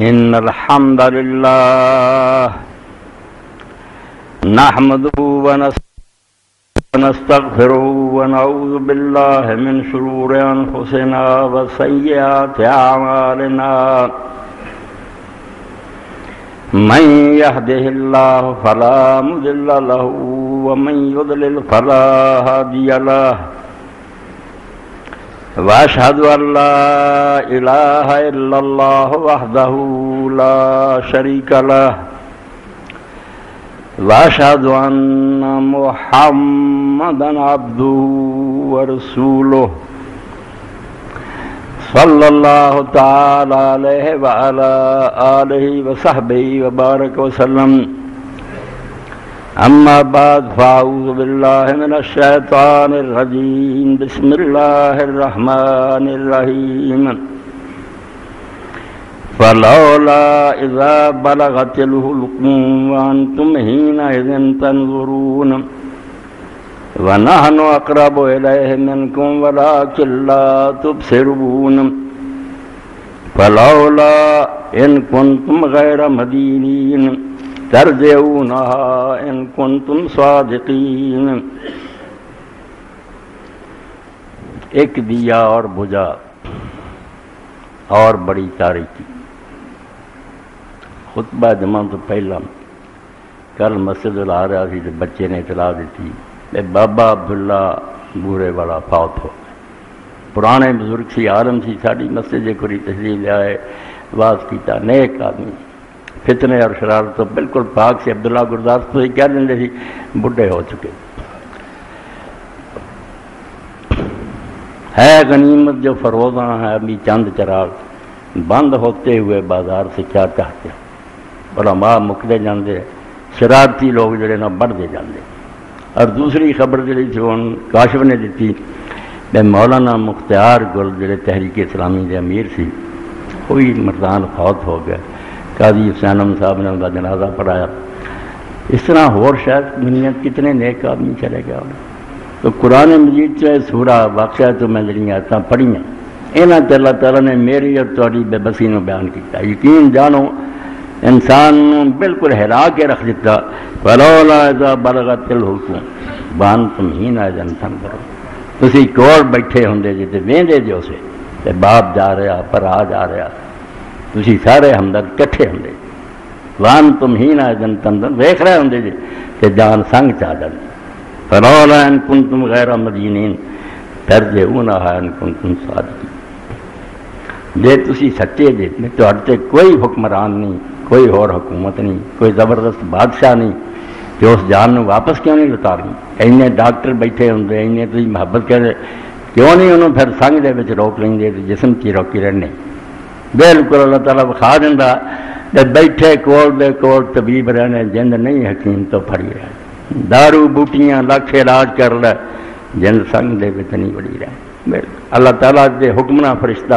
إن الحمد لله نحمده ونستغفره ونعوذ بالله من شرور أنفسنا وسيئات أعمالنا من يهده الله فلا مضل له ومن يضلل فلا هادي له وأشهد أن لا إله إلا الله وحده لا شريك له وأشهد أن محمدا عبده ورسوله صلى الله تعالى عليه وعلى آله وصحبه وبارك وسلم أما بعد فأعوذ بالله من الشيطان الرجيم بسم الله الرحمن الرحيم فلولا إذا بلغت الحلقوم وأنتم حينئذ تنظرون ونحن أقرب إليه منكم ولكن لا تبصرون فلولا إن كنتم غير مدينين ترجعونها إن كنتم صادقين. ایک دیا اور بجھا اور بڑی تاریکی. خطبہ جمعہ تو پہلا کل مسجد آ رہا تھی تو بچے نے اطلاع دیتی کہ بابا عبداللہ بورے والا فوت ہو گئے. پرانے بزرگ سی عالم سی ساری مسجد کوئی تشریف لے آئے واز کیتا. نیک آدمی فتنے اور شرارت تو بالکل پاک سے. عبداللہ گرداس تو ہی کہہ دیں سی بڈھے ہو چکے. ہے غنیمت جو فروزاں ہے ابھی چند چراغ بند ہوتے ہوئے بازار سے کیا چاہتے ہیں. علماء مکتے جاندے شرارتی لوگ جڑے نا بڑھتے جاندے. اور دوسری خبر جڑی تھی ان کاشف نے دیتی کہ مولانا مختار گل جڑے تحریک اسلامی کے امیر سی کوئی مردان فوت ہو گیا. قاضی حسینم صاحب نے ان کا جنازہ پڑھایا. اس طرح اور شاید دنیا کتنے نیک آدمی چلے گیا. تو قرآن مجید سے سورہ واقعہ تو میں جڑیاں آیتاں پڑھیاں یہاں تے اللہ تعالیٰ نے میری اور تہاڈی بے بسی نو بیان کیتا. یقین جانو انسان نو بالکل ہلا کے رکھ دیتا. فلولا اذا بلغت الحلقوم وانتم حینئذ تنظرون. تسی کول بیٹھے ہوندے جے تے ویندے جو سے تے باپ جا رہا بھرا جا رہا تسی سارے ہمدرد کٹھے ہوندے. وانتم حینئذ تنظرون ویکھ رہے ہوندے جے تے جان سنگ چا جاندی. فلولا ان کنتم غیر مدینین ترجعونها ان کنتم صادقین. جے تسی سچے جے تہاڈے تے کوئی حکمران نہیں کوئی اور حکومت نہیں کوئی زبردست بادشاہ نہیں کہ اس جان نو واپس کیوں نہیں لتارنی. اینے ڈاکٹر بیٹھے ہوندے اینے تسی محبت کرے کیوں نہیں انہوں پھر سنگ دے وچ روک لیندے تے جسم کی روکی رہنے. بالکل اللہ تعالیٰ بخا دیندا کہ بیٹھے کول دے کول طبیب رہنے جند نہیں حکیم تو پھڑی رہے. دارو بوٹیاں لکھ علاج کر لے جند سنگ دے وچ نہیں وڑی رہے. اللہ تعالیٰ دے حکمنا فرشتہ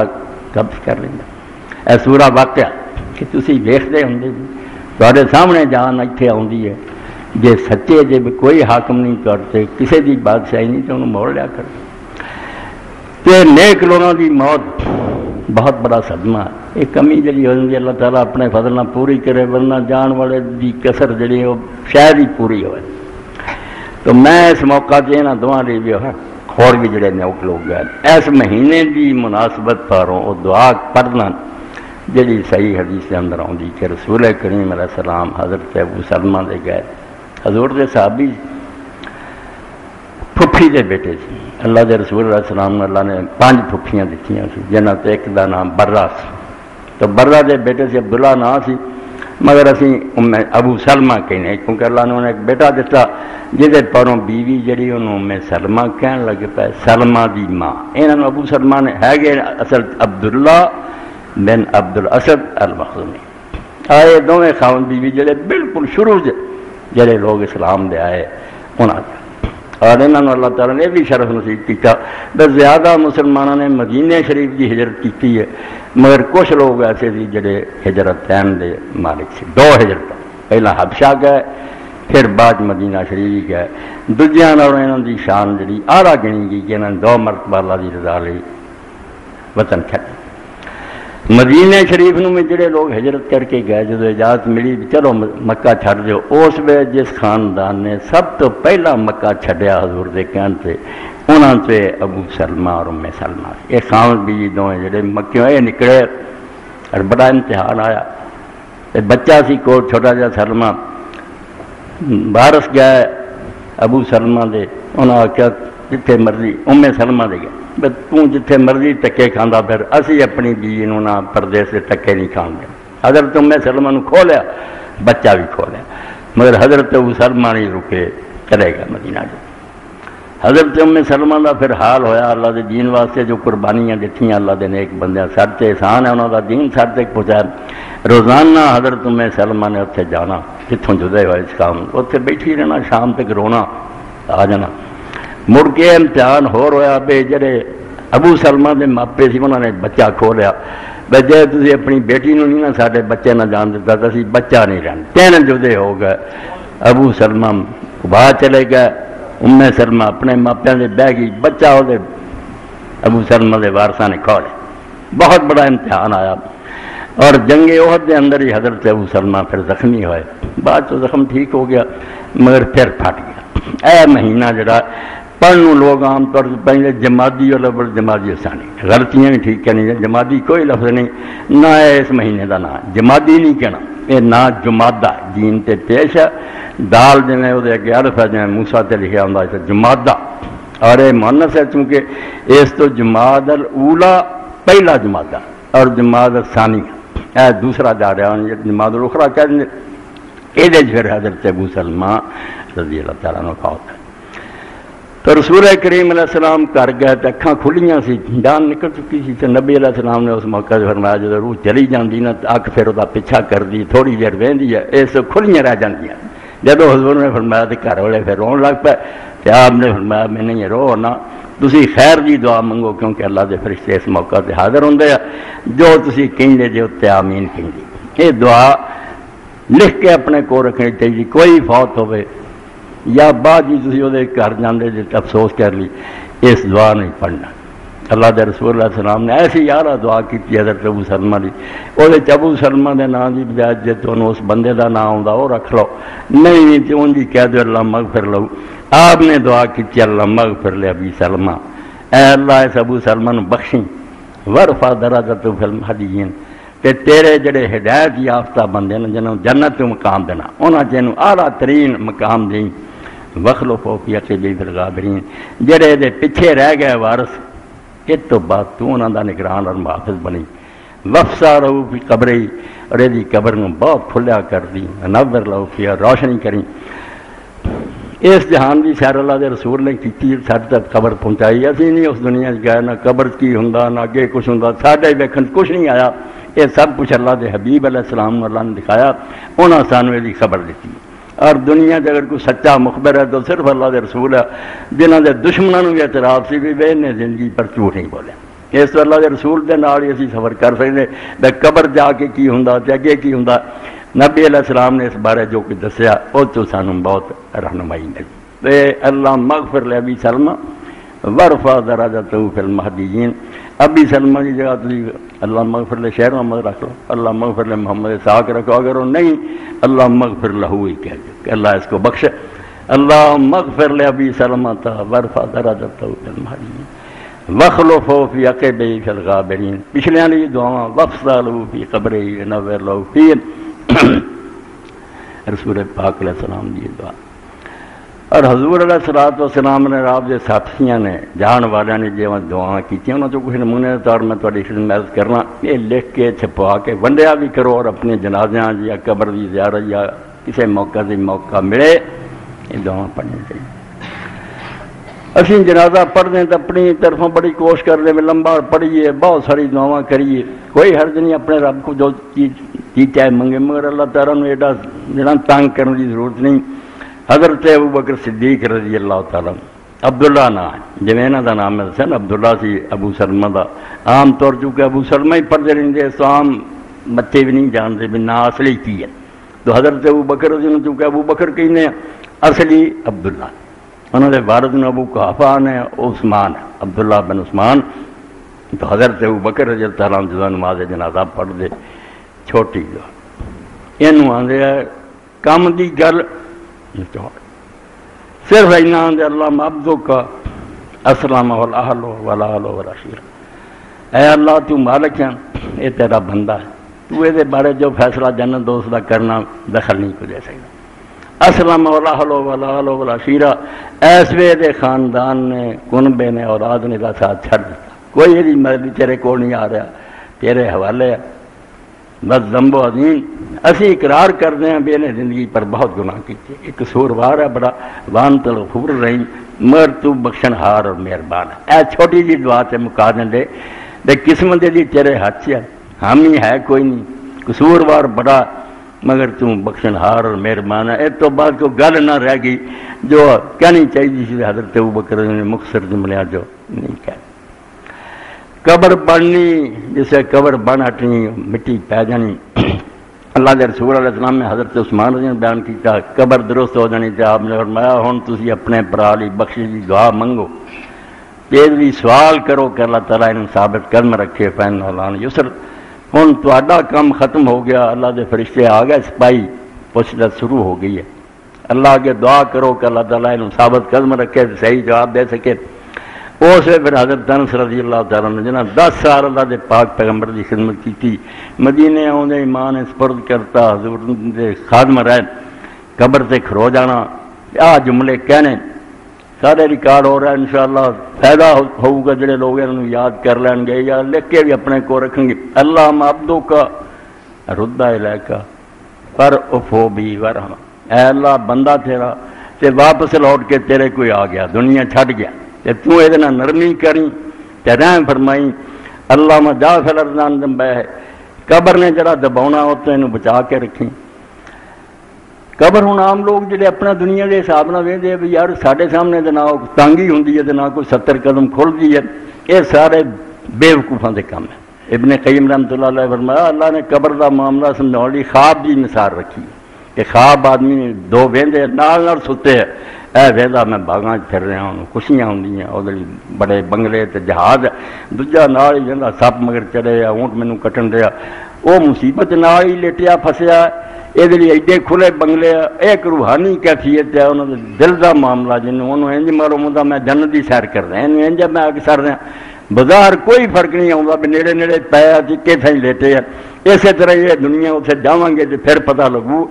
قبض کر لیندا. اے سورہ واقعہ کہ تسی ویکھدے ہوندے جی تہاڈے سامنے جان ایتھے آوندی ہے. جے سچے جے کوئی حاکم نہیں کرتے کسی دی بادشاہی نہیں تو انہوں موڑ لیا کر. تے نیک لوگوں دی موت بہت بڑا صدمہ ہے. ایک کمی جڑی ہوندی اللہ تعالیٰ اپنے فضل نہ پوری کرے ورنہ جان والے دی کسر جڑی وہ شاید ہی پوری ہوئے. تو میں اس موقع سے نہ دعا لی بھی اور بھی جڑے نیک لوگ گئے اس مہینے دی مناسبت پاروں وہ دعا پڑھنا جڑی صحیح حدیث کے اندر آؤں کہ رسول کریم علیہ السلام حضرت ابو سلمہ دے گئے. حضور دے صحابی پھپھی دے بیٹے سی. اللہ دے رسول علیہ السلام نے اللہ نے 5 پھپھیاں دیتیاں سی جنہاں تے ایک دا نام برہ سی. تو برہ دے بیٹے سے عبداللہ نام سی مگر اسی ابو سلمہ کہنے کیونکہ اللہ نے انہیں ایک بیٹا دیتا جہدے پروں بیوی جڑی انہوں میں سلمہ کہنے لگے پائے سلمہ دی ماں. انہوں ابو سلمہ نے ہے گئے اصل عبداللہ بن عبدالاسد المخزومی. آئے دونوں خاون بیوی جڑے بالکل شروع جڑے لوگ اسلام دے آئے انہاں اور انہوں نے اللہ تعالیٰ نے بھی شرف نصیب کیا. بس زیادہ مسلمانوں نے مدینہ شریف کی ہجرت کی ہے مگر کچھ لوگ ایسے تھے جڑے ہجرتین دے مالک سے. 2 ہجرت پہلا حبشہ گئے پھر بعد مدینہ شریف گئے. دوجیاں اور انہوں دی شان جڑی آلہ گنی گئی کہ انہوں نے 2 مرتبہ اللہ دی رضا لئی وطن چھڈ. مدینے شریف میں جڑے لوگ ہجرت کر کے گئے جدو اجازت ملی چلو مکہ چھڑ دیو، اس ویلے جس خاندان نے سب تو پہلا مکہ چھڈیا حضور دے کہن سے انہاں سے ابو سلمہ اور ام سلمہ، یہ خاوند بیوی دوویں جڑے مکیوں یہ نکلے اور بڑا امتحان آیا۔ بچہ سی کو چھوٹا جا سلمہ بارس گیا ابو سلمہ دے، انہاں آخیا جتھے مرضی ام سلمہ دے گئے تو جتھے مرضی ٹکے کھانا، پھر اسی اپنی بیوی نو نہ پردے سے ٹکے نہیں کھان دے۔ حضرت ام سلمہ نو کھو لیا، بچہ بھی کھو لیا، مگر حضرت ابو سلمہ نہیں رکے، چلے گا مدینہ جو۔ حضرت ام سلمہ دا پھر حال ہویا، اللہ دے دین واسطے جو قربانیاں دتیاں اللہ دے نیک بندیاں، سر تے احسان ہے انہاں دا دین سر تک پہنچایا۔ روزانہ حضرت ام سلمہ نے اتنے جانا جتوں جدے ہوئے اس کام، اتنے بیٹھی رہنا، شام تک رونا، آ جانا۔ مڑ کے امتحان ہو رہا بے جڑے ابو سلمہ دے ماپے سی انہوں نے بچہ کھو لیا، بے جے تسی اپنی بیٹی نو نہیں نہ ساڈے بچے نہ جان دیتا تو اسی بچہ نہیں رہنا، تین جدے ہو گئے۔ ابو سلمہ باہر چلے گئے، ام سلمہ اپنے ماپیاں دے بہ گئی، بچہ وہ ابو سلمہ دے وارثاں نے کھو لیا۔ بہت بڑا امتحان آیا، اور جنگ احد دے اندر ہی حضرت ابو سلمہ پھر زخمی ہوئے، بعد تو زخم ٹھیک ہو گیا مگر پھر پھٹ گیا۔ اے مہینہ جڑا پڑھنے لوگ عام طور سے پہلے جمادی اور لفظ جمادی ثانی، غلطیاں بھی ٹھیک کرنی ہیں، جمادی کوئی لفظ نہیں، نہ ہے اس مہینے کا نام جمادی نہیں کہنا، یہ نا جمادہ جین تے پیش ہے، دال جنہیں وہ اگے الف ہے جنہیں موسیٰ تے لکھا ہوں ہے جمادہ، اور یہ مؤنث ہے چونکہ اس تو جماد الاولا پہلا جمادہ اور جماد الثانی اے دوسرا جا رہا ہے، جماد الاخرى کہہ دیں یہ پھر حضرت ابو سلمہ رضی اللہ تعالیٰ عنہ کا ہوتا ہے۔ تو رسول کریم علیہ السلام کر گئے تو اکھاں کھلیاں سی، جان نکل چکی سی، تو نبی علیہ السلام نے اس موقع سے فرمایا جب روح چلی جاندی نا اکھ پھر وہ پیچھا کر دی، تھوڑی دیر وہندی ہے اس کھلیاں رہ جاندیاں۔ جب حضور نے فرمایا تو گھر والے پھر رون لگ پے، تو آپ نے فرمایا میں نہیں رو نہ، تسی خیر دی دعا منگو کیونکہ اللہ دے فرشتے اس موقع سے حاضر ہوندے ہیں، جو تسی کہندے جے تے آمین کہندی۔ یہ دعا لکھ کے اپنے کو رکھنی چاہیے، کوئی فوت ہوئے یا بعد جی تسی وہ گھر جاندے جے افسوس کر لی، اس دعا نہیں پڑھنا۔ اللہ دے رسول اللہ علیہ السلام نے ایسی یارہ دعا کی حضرت ابو سلمہ دی، وہ ابو سلمہ دے نام دی بجائے جے تو اس بندے دا نام آؤں وہ رکھ لو، نہیں تو ان دی کہہ دو اللہ مغفر لو۔ آپ نے دعا کی اللہ مغفر لے ابی سلمہ، اے اللہ اس ابو سلمہ نو بخشیں، ورفع درجتہ فی المہدیین، کہ تیرے جڑے ہدایت یافتہ بندے نے جنہوں جنت تو مقام دینا انہاں جنہوں اعلیٰ ترین مقام دیں، وخلفوا فی عقبہ فی الغابرین، جڑے دے پیچھے رہ گئے وارث اس تو بعد تو انہاں دا نگران اور محافظ بنی، وفسا رہو فی قبری، اور یہ قبر نو بہت کھلیا کر دی، نور لہو فی روشنی کریں۔ اس جہان دی سیر اللہ دے رسول نے کیتی، ساڈے تک قبر پہنچائی، اسی نہیں اس دنیا گئے نہ قبر کی ہوندا نہ اگے کچھ ہوندا، ساڈے ویکھن کچھ نہیں آیا، یہ سب کچھ اللہ دے حبیب علیہ السلام نے اللہ نے دکھایا، انہاں سانو یہ خبر دیتی۔ اور دنیا سے اگر کوئی سچا مخبر ہے تو صرف اللہ دے رسول ہے، جنہوں دے دشمنوں بھی اعتراف سی بھی نے زندگی پر جھوٹ نہیں بولے، اس تو اللہ دے رسول دے نال ہی اسی سفر کر سکتے بے قبر جا کے کی ہوندا تے اگے کی ہوندا۔ نبی علیہ السلام نے اس بارے جو کچھ دسیا اس تو سانو بہت رہنمائی ملی۔ تے اللہ مغفر لے ابی سلمہ ورفع درجتہ فی المہدیین، ابی سلمہ کی جگہ تھی اللہ مغفر لے شہر محمد رکھ لو، اللہ مغفر لے محمد اسحاق رکھو، اگر وہ نہیں اللہ مغفر لہو ہی کہہ دو کہ اللہ اس کو بخشے۔ اللہ مغفر لے ابی سلمہ ورفع درجتہ فی المہدیین وخلفوا فی عقبہ فی الغابرین، پچھلے والی دعا وفسا لہو فی قبرہ نور لہو فی، رسول پاک علیہ السلام دی دعا۔ اور حضور علیہ الصلوۃ والسلام نے آپ کے ساتھیاں نے جان والوں نے جو دعا کی انہوں جو کچھ نمونے کے طور میں تھوڑی خدمت کرنا، یہ لکھ کے چھپوا کے ونڈیا بھی کرو، اور اپنے جنازیاں یا قبر کی زیارت یا کسی موقع سے موقع ملے یہ دعا پڑھنی چاہیے۔ اسی جنازہ پڑھتے ہیں تو اپنی طرفوں بڑی کوشش کر دیں لمبا پڑھیے، بہت ساری دعاواں کریے، کوئی حرج نہیں، اپنے رب کو جو چیز چاہے منگے، مگر اللہ تعالیٰ نے ایڈا جڑا تنگ کرنے کی ضرورت نہیں۔ حضرت ابو بکر صدیق رضی اللہ تعالیٰ، عبداللہ نام ہے جی انہوں کا نام ہے دسیا نا، عبداللہ سی ابو سلمہ کا، عام طور چونکہ ابو سلمہ ہی پڑھتے رہتے تو عام بچے بھی نہیں جانتے بھی نا اصلی کی ہے، تو حضرت ابو بکر رضی اللہ چونکہ ابو بکر کہنے ہیں، اصلی عبداللہ، انہوں نے والد نے ابو قحافہ نے عثمان ہے، عبداللہ بن عثمان تو حضرت ابوبکر رضی اللہ عنہ جدوں نماز جنازہ پڑھ دے چھوٹی جو اینوں آندے کم دی گل صرف اینا آندے اللہ عبدک اسلم والاہل والآل والعشیرہ، اے اللہ تو مالک ہے، یہ تیرا بندہ ہے، تو یہ بارے جو فیصلہ جنت دوست دا کرنا دخل نہیں کو دے سکتا۔ اسلم والاہل والآل والعشیرہ، ایس وے دے خاندان نے کنبے نے اولاد نے دا ساتھ چھڑ دیتا، کوئی یہ مرضی تیرے کو نہیں آ رہا، تیرے حوالے ہے، بس ذنب و عظیم اسی اقرار کرتے ہیں بھی نے زندگی پر بہت گناہ کیتے، ایک قصوروار ہے بڑا، وانت الغفور الرحیم، مگر تو بخشن ہار اور مہربان ہے۔ اے چھوٹی جی دعا سے مکا دے قسمت دی تیرے ہاتھ سے حامی ہے کوئی نہیں، قصوروار بڑا مگر تم بخشن ہار اور مہربان ہے۔ اس تو بعد کو گل نہ رہ گئی جو کہنی چاہیے سی حضرت ابوبکر نے مختصر جملے جو نہیں کہہ، قبر بننی جسے قبر بن ہٹنی مٹی پی جانی، اللہ کے رسول علیہ السلام نے حضرت عثمان رضی اللہ عنہ بیان کیا قبر درست ہو جانی، تو آپ نے فرمایا ہن تسی اپنے برا لی بخشش دی دعا منگو، تیز بھی سوال کرو کہ اللہ تعالیٰ انہوں ثابت قدم رکھے، فین اللہ یسر، ہن تہاڈا کام ختم ہو گیا، اللہ دے فرشتے آ گئے، سپاہی پوچھتاچھ شروع ہو گئی ہے، اللہ کے دعا کرو کہ اللہ تعالیٰ انہوں ثابت قدم رکھے، صحیح جواب دے سکے۔ اس پھر حضرت انس رضی اللہ تعالیٰ عنہ جنہاں 10 سال اللہ دے پاک پیغمبر دی خدمت کی تھی، مدینے آؤندے ایمان سپرد کرتا، حضور دے خادم رہے، قبر سے کھرو جانا، آ جملے کہنے سارے ریکارڈ ہو رہا ہے، انشاءاللہ فائدہ ہوگا، جڑے لوگ انہوں یاد کر لین گے یا لکھ کے بھی اپنے کو رکھیں گے۔ اللہ عبدو کا ردہ الیکا پر افو بھی ورحمہ، اے اللہ بندہ تیرا تے واپس لوٹ کے تیرے کوئی آ گیا، دنیا چھٹ گیا، تے تو یہ نرمی کریں تے رحم فرمائی۔ اللہ جا فی الارض دمبے ہے، قبر نے جڑا دباؤنا ہوتا ہے انہوں بچا کے رکھیں۔ قبر ہوں عام لوگ جڑے اپنا دنیا کے حساب نہ ویندے بھی یار ساڈے سامنے تے نہ تانگی ہوندی ہے تے نہ کوئی 70 قدم کھلدی ہے، یہ سارے بے وقوفاں دے کام ہے۔ ابن قیم رحمۃ اللہ علیہ فرمایا اللہ نے قبر دا معاملہ سمجھاؤਣ لئی خواب دی مثال رکھی کہ خواب آدمی دو ویندے نال ستے ہے، اے ویلا میں باغاں پھر رہا ہوں، خوشیاں ہوندیاں، وہ بڑے بنگلے تے جہاز، دوجا نال ہی ویندا سپ مگر چڑھے یا اونٹ مینوں کٹن دیا، وہ مصیبت نال ہی لیٹیا پھسیا، یہ ایڈے کھلے بنگلے، ایک روحانی کیفیت ہے انہوں نے دل کا معاملہ، جنہوں انہوں انج معلوم ہوتا میں جنت کی سیر کر رہا ہوں، انج میں اکثر رہا بازار کوئی فرق نہیں آتا بھی نیڑے نیڑے پایا چکے تھیں لیٹے ہیں۔ اسی طرح یہ دنیا اتنے جاؤں گے تو پھر پتہ لگو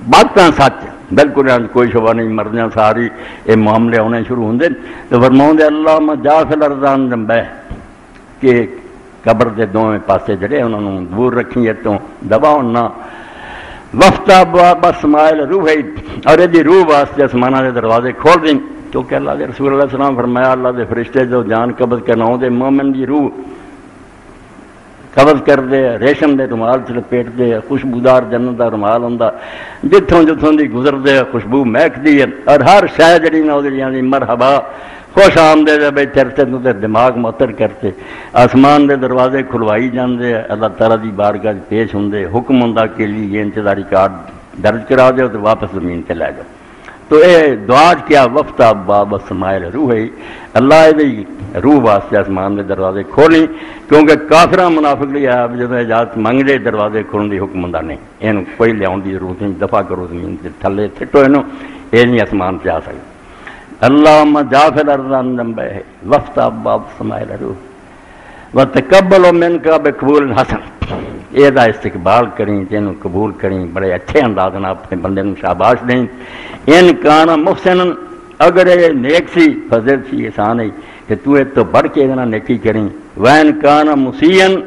باتاں سچ بالکل کوئی شبہ نہیں، مرضیاں ساری یہ معاملے ہونے شروع ہوندے تو فرماؤں دے اللہ میں جا فی الارض دمبے کہ قبر دے دونوں پاسے جڑے انہوں نے دور رکھی ہے تو دباؤ نہ وفتا بس مائل روح ہے، اور یہ روح واسطے آسمانہ کے دروازے کھول دیں، کیونکہ اللہ کے رسول علیہ السلام فرمایا اللہ کے فرشتے جو جان قبض کرنا ہوں دے مومن کی روح قبض کر دے، ریشم دے رومال چ لپیٹ دے، خوشبودار جنت کا رومال ہوں، جتوں جتوں دی گزر دے خوشبو مہکتی ہے، اور ہر شے جڑی نہ دی مرحبا خوش آمدید بھائی چرتے تو دماغ معطر کرتے، آسمان دے دروازے کھلوائی جاندے، اللہ تعالیٰ دی بارگاہ پیش ہوندے، حکم ہوندا کہ لیے انتظار ریکارڈ درج کرا دو تو واپس زمین تے لے جاؤ۔ تو اے دعا کیا وفتا باب اسماعیل روح ہے، اللہ یہ روح واسطے آسمان دے دروازے کھولیں، کیونکہ کافراں منافق لئی ہے جب اجازت منگ دے دروازے کھولن دی حکم ہوندا نہیں، اینوں کوئی لیاؤن دی ضرورت نہیں، دفع کرو زمین تے تھلے سٹو اینوں، یہ نہیں آسمان تے آ سکتا۔ اللہم جا فی الارض عن ذنبہ وفتح باب اسماعیل روح وتقبل منک بقبول حسن، یہ دا استقبال کریں، تینوں قبول کریں، بڑے اچھے انداز میں اپنے بندے نوں شاباش دیں۔ ان کان محسن، اگر یہ نیک سی فضل سی احسان ہے کہ تو ایک تو بڑھ کے اتنا نیکی کریں، وین کان مسیئن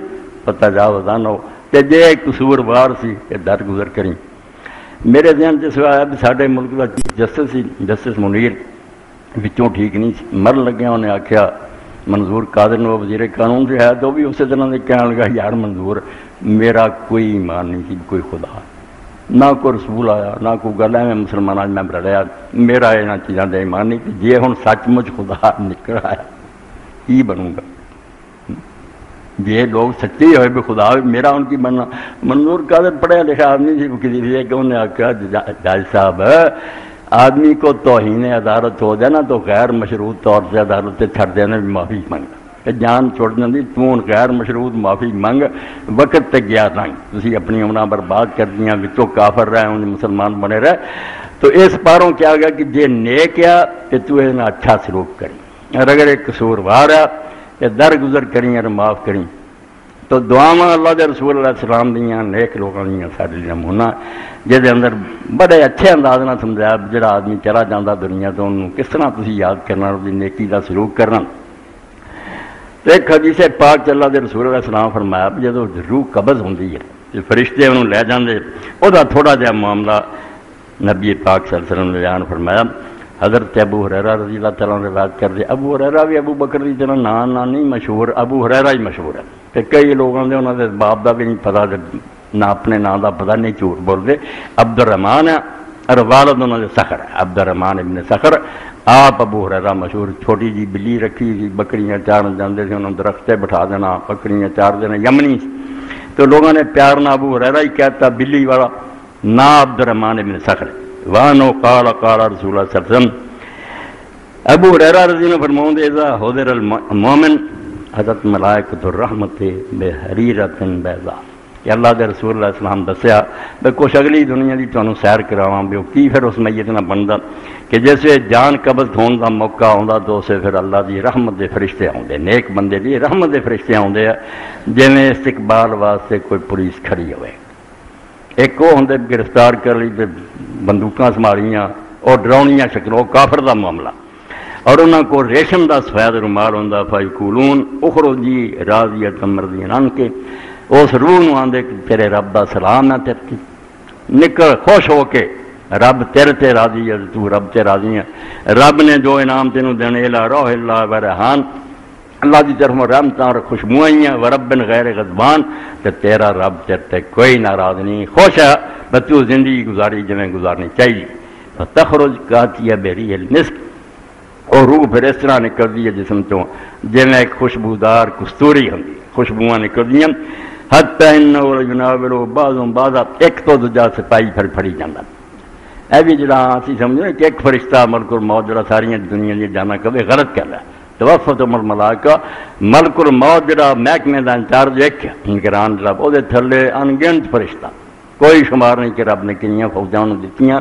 فتجاوز عنہ، تے جے قصوروار سی کہ درگزر کریں۔ میرے ذہن سے سوائے اب ساڈے ملک کا چیف جسٹس سی جسٹس منیر بچوں ٹھیک نہیں سی، مر لگیا انہیں آخیا منظور قادر نے وزیر قانون سے ہے تو بھی اسی طرح سے کہنے لگا یار منظور میرا کوئی ایمان نہیں سی، کوئی خدا نہ کوئی رسول آیا نہ کوئی گل ہے، میں مسلمان میں رڑیا، میرا یہاں چیزوں کا ایمان نہیں، جی ہوں سچ مچ خدا نکل آیا کی بنوں گا، یہ لوگ سچے ہوئے بھی خدا میرا ان کی بننا۔ منظور قادر پڑھیا لکھا آدمی سی، کسی کہ انہیں آخیا جج صاحب آدمی کو توہین عدالت ہو جائے نا تو غیر مشروط طور سے عدالت سے چھڑ دینا بھی معافی مانگا، کہ جان چھوڑ جاندی، تو غیر مشروط معافی منگ، وقت تے گیا نہیں، تسی اپنی عمریں برباد کر دیاں، وچوں کافر رہے ہوں مسلمان بنے رہے۔ تو اس پاروں کیا گیا کہ جے نیک ہے کہ تو انہیں اچھا سلوک کریں، اور اگر ایک قصوروار ہے کہ درگزر کریں اور معاف کریں۔ تو دعاواں اللہ دے رسول علیہ السلام دیاں نیک لوگوں دیاں سارے نمونہ جہدے اندر بڑے اچھے انداز نہ سمجھایا جڑا آدمی چلا جاندہ دنیا تو انہوں کس طرح تسی یاد کرنا اور نیکی دا سلوک کرنا۔ ایک حدیث پاک اللہ دے رسول علیہ السلام فرمایا جدو روح قبض ہوندی ہے فرشتے انہوں لے جاندے، او دا تھوڑا جہا معاملہ نبی پاک صلی اللہ علیہ وسلم نے بیان فرمایا۔ حضرت ابو ہریرہ رضی اللہ تعالیٰ نے روایت کر دیا، ابو ہریرہ بھی ابو بکر دی طرح نام نہیں مشہور، ابو ہریرہ ہی مشہور ہے کہ کئی لوگوں نے انہوں نے باپ دا بھی نہیں پتا، نہ اپنے نام دا پتا، نہیں جھوٹ بول دے۔ عبد الرحمن ہے اور والد انہوں نے سخر ہے، عبد الرحمن ابن سخر۔ آپ ابو ہریرہ مشہور، چھوٹی جی بلی رکھی تھی، بکریاں چارن جاندے تھے، انہوں نے درختے بٹھا دینا، بکریاں چار دینا، یمنی تو لوگوں نے پیار نہ ابو ہریرہ ہی کہتا بلی والا، نہ عبد الرحمن ابن سخر۔ وانو قال قال رسول اللہ صلی اللہ علیہ وسلم، ابو ہریرہ رضی اللہ عنہ فرماؤں دے اذا حضر المومن حضرت ملائکۃ الرحمت بحریرۃ بیضاء کہ اللہ دے رسول اللہ علیہ وسلم دسیا بے کچھ اگلی دنیا دی تانوں سیر کراواں بھی کی پھر اس میت نہ بندا کہ جیسے جان قبض ہون دا موقع ہوندا تو اسے پھر اللہ دی رحمت دے فرشتے آوندے، نیک بندے دی رحمت دے فرشتے آوندے جویں استقبال واسطے کوئی پولیس کھڑی ہوئے۔ ایک وہ ہوندے گرفتار کر لی تے بندوقاں سنبھالیاں اور ڈراؤنیاں شکلوں کافر دا معاملہ، اور انہاں کو ریشم دا سفید رومال ہوندا، فیقولون اخرجی راضیۃ مرضیۃ عنک، اس روح نوں آندے کہ تیرے رب دا سلام ہے تیرے تے، نکل خوش ہو کے، رب تیرے تے راضی ہے، تو رب تے راضی ہے، رب نے جو انعام تینوں دینے الا روح اللہ و ریحان، اللہ دی طرف رحمتاں اور خوشبوئیاں، ورب غیر غضبان، تے تیرا رب تیرے تے کوئی ناراض نہیں، خوش ہے بس تو زندگی گزاری جویں گزارنی چاہیے۔ فتخرج کاتیہ بریح المسک، اور روح پھر اس طرح نکلتی ہے جسم تو جویں ایک خوشبودار کستوری ہوندی، خوشبوئاں نکلدیاں، حتی انہ یناولو بعضهم بعضا، ایک تو دوجا سپاہی پھر پھڑی جاندہ۔ اے بھی جڑا اسی سمجھو کہ ایک فرشتہ ملک الموت جڑا ساری دنیا دی جانا کبھی غلط کر رہا ہے، توفتہم الملائکہ، ملک الموت جڑا محکمے دا انچارج ایک نگران جڑا او دے تھلے انگنت فرشتہ، کوئی شمار نہیں کہ رب نے کنیاں فوجاں نوں دتیاں،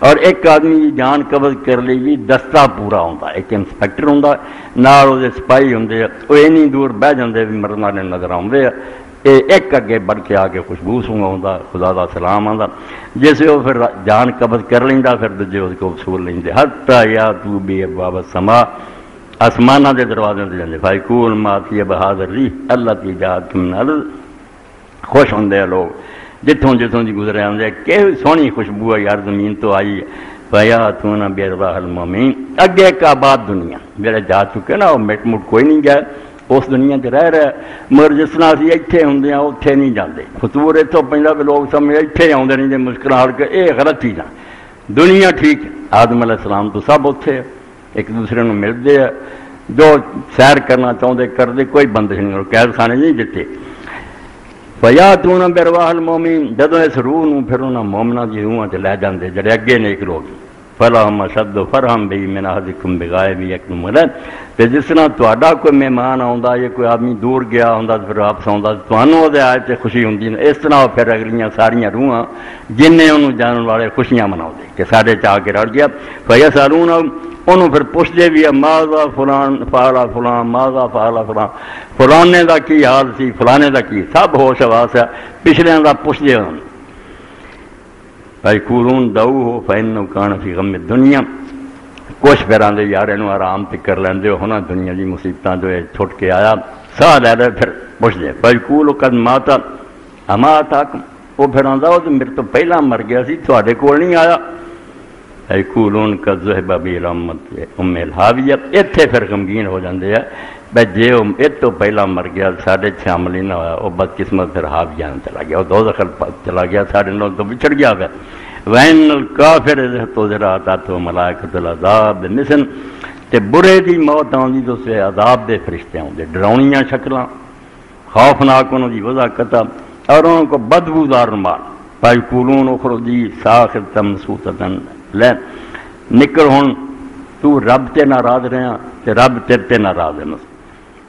اور ایک آدمی دی جان قبض کر لی بھی دستہ پورا ہوندا، ایک انسپیکٹر ہوندا، نال او دے سپاہی ہوندے، او اینی دور بہ جاندے بھی مرن والے نظر آوندے، ایک اگے بڑھ کے آ کے خوشبو سونگا خدا دا سلام آندا، جیسے وہ پھر جان قبض کر لیندا پھر دوجے اس کو وصول لیندے، حتی یاتوا بابواب السماء، آسمانہ دے دروازے تے جاندے، فیقول ما طیب ھذا الریح التی جاءت من الارض، خوش ہوندے لوگ جتوں جتوں دی گزرے آندے کہ سونی خوشبو ہے یار زمین تو آئی ہے، فیاتون بارواح المؤمنین، اگے ایک آباد دنیا جڑے جا چکے نا وہ مٹ مٹ کوئی نہیں گیا، اس دنیا تے رہ رہا، مگر جس طرح اسی ایتھے ہوندے ہیں اوتھے نہیں جاندے، فطور اتوں پیندا کہ لوگ سمجھ ایتھے آوندے نہیں تے مشکلاں حل کے اے غلط چیزاں، دنیا ٹھیک ہے، آدم علیہ السلام تو سب اوتھے ایک دوسرے نوں ملدے ہیں، جو سیر کرنا چاہتے کردے، کوئی بندش نہیں، اور قید خانے نہیں دیتے۔ فیاتون بارواح المؤمنین، جدوں اس روح نوں پھر انہاں مومناں دی روحاں تے لے جاندے جڑے اگے نیک لوگ، فلہم اشد فرحا بی من احدکم بغائب یکتم الہ، تے جس طرح تہاڈا کوئی مہمان آوندا یا کوئی آدمی دور گیا ہوندا تے پھر واپس آوندا تانوں اودے آئے تے خوشی ہوندی، اس طرح پھر اگلیاں ساریاں روحاں جننے انہوں جانن والے خوشیاں مناؤندے کہ ساڈے چ آ کے رل گیا، فیسالون، انہوں پھر پوچھتے بھی ہے ماذا فلان فعلا فلان، ماذا فعلا فلان، فلانے دا کی حال سی، فلانے دا کی، سب ہوش حواس ہے، پچھلیاں دا پوچھتے ہیں۔ فیقولون دعوہ فإنہ کان فی غم الدنیا، کچھ پھر آندے یار انہوں آرام تے کر لیندے ہو نا، دنیا دی مصیبتاں جو ہے چھٹ کے آیا، ساہ لے لے پھر پوچھ دے، فیقول قد ماتا اما اتاکم، وہ پھر آندا ہو تو میرے تو پہلا مر گیا سی، تواڈے کول نہیں آیا، فیقولون قد ذہب بی رحمت ام الحاویہ، اتھے پھر غمگین ہو جاندے ہیں بھئی جے ایک تو پہلا مر گیا ساڈے شامل ہی نہ ہویا، وہ بدقسمت پھر حاویہ چلا گیا، وہ دوزخ چلا گیا، ساڈے نال تو بچھڑ گیا پھر۔ وَإِنَّ الْكَافِرَ إِذَا احْتَضَرَ أَتَتْهُ مَلَائِكَةُ الْعَذَابِ بِمِثْلٍ، تے برے دی موت آندی تو اسے عذاب دے فرشتے آندے، ڈراؤنیاں شکلاں، خوفناک انہوں دی وضاحت، اور انہوں کو بدبودار مار، فَيَقُولُونَ اخْرُجِي سَاخِرَةً مَسْفُوحَةً، لے نکل ہون تو رب تے ناراض رہا تے رب تیرے تے ناراض ہے،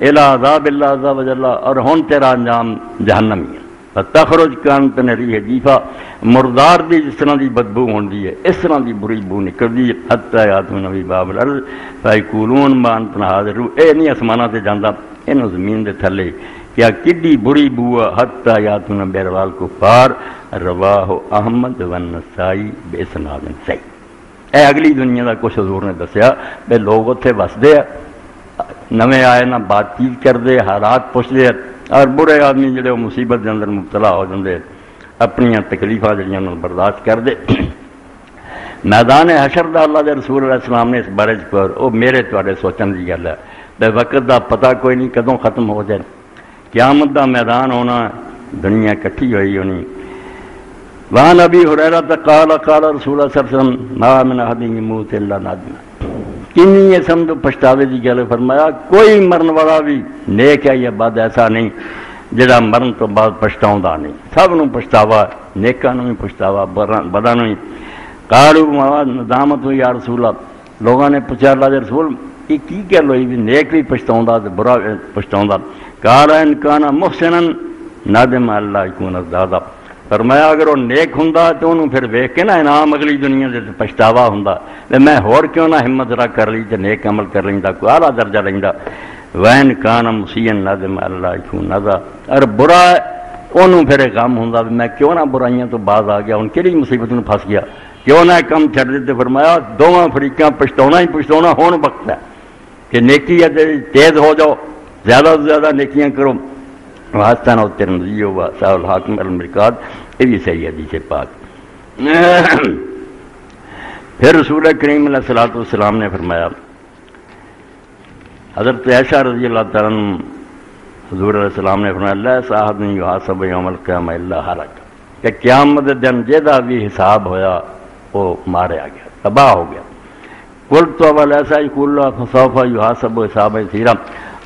الی عذاب اللہ عز و جل، اور ہن تیرا انجام جہنم ہی ہے۔ تخرج کانت ریح جیفا، مردار دی جس طرح دی بدبو ہوندی ہے اس طرح دی بری بو نکلدی ہے۔ حتی یاتون فی باب الارض فیقولون ما انتم حاضرون، اے نہیں اسماناں تے جاندا، اینو زمین دے تھلے کیا کڈی بری بو ہے۔ حتی یاتون بیروال کفار، رواہ احمد والنسائی باسناد صحیح۔ اے اگلی دنیا دا کچھ حضور نے دسیا بے لوگ اتنے وسدے ہیں، نویں آئے نہ بات چیت کرتے، حالات پوچھتے، اور برے آدمی جڑے وہ مصیبت کے اندر مبتلا ہو جاتے، اپنی تکلیفاں جڑیاں انہوں برداشت کرتے۔ میدان حشر دا اللہ دے رسول علیہ السلام نے اس بارے پر وہ میرے تواڈے سوچن دی گل ہے، بے وقت دا پتہ کوئی نہیں کدوں ختم ہو جائے، قیامت دا میدان ہونا، دنیا کٹھی ہوئی ہونی۔ وعن ابی ہریرہ قال قال رسول اللہ صلی اللہ علیہ وسلم ما من احد یموت الا نادما، کنی یہ سمجھو پچھتاوے دی گل فرمایا کوئی مرن والا بھی نیک ہے یا بد ایسا نہیں جڑا مرن تو بعد پچھتاؤندا نہیں، سب نو پچھتاوا، نیکاں نو بھی پچھتاوا، بداں نو بھی۔ قالوا ما ندامت یا رسول اللہ، لوگوں نے پوچھا اللہ دے رسول یہ کی گل ہوئی بھی نیک بھی پچھتاؤندا تے برا پچھتاؤندا؟ قال ان کان محسنا ندم اللہ یکون زیادہ، فرمایا اگر وہ نیک ہوں تو انہوں پھر ویکھ کے نا انعام اگلی دنیا دے پچھتاوا ہوں، میں ہور کیوں نہ ہمت ذرا کر لی تے نیک عمل کر لیندا، کوئی اعلیٰ درجہ لیندا۔ وین کان مسیئن ندم اللہ یکون نذا، اور برا انہوں پھر غم ہوں میں کیوں نہ برائیاں تو باز آ گیا، ان کیڑی مصیبت میں پھس گیا، کیوں نہ کم چھڈ دیتے۔ فرمایا دونوں فریقاں پچھتاؤنا ہی پچھتاؤنا، ہون وقت ہے کہ نیکی ہے تیز ہو جاؤ، زیادہ سے زیادہ نیکیاں کرو۔ واسطان و ترمذی و صحیح الحاکم المرکات، یہ بھی صحیح حدیث پاک۔ پھر رسول کریم علیہ الصلوۃ والسلام نے فرمایا، حضرت عائشہ رضی اللہ تعالیٰ عنہ حضور علیہ السلام نے فرمایا لا صاحب نہیں یحاسب یوم القیامہ الا ہلک، کہ قیامت دن جہاں بھی حساب ہویا وہ ماریا گیا، تباہ ہو گیا۔ قلت ولیسا یقول اللہ فسوف یحاسب حسابا یسیرا،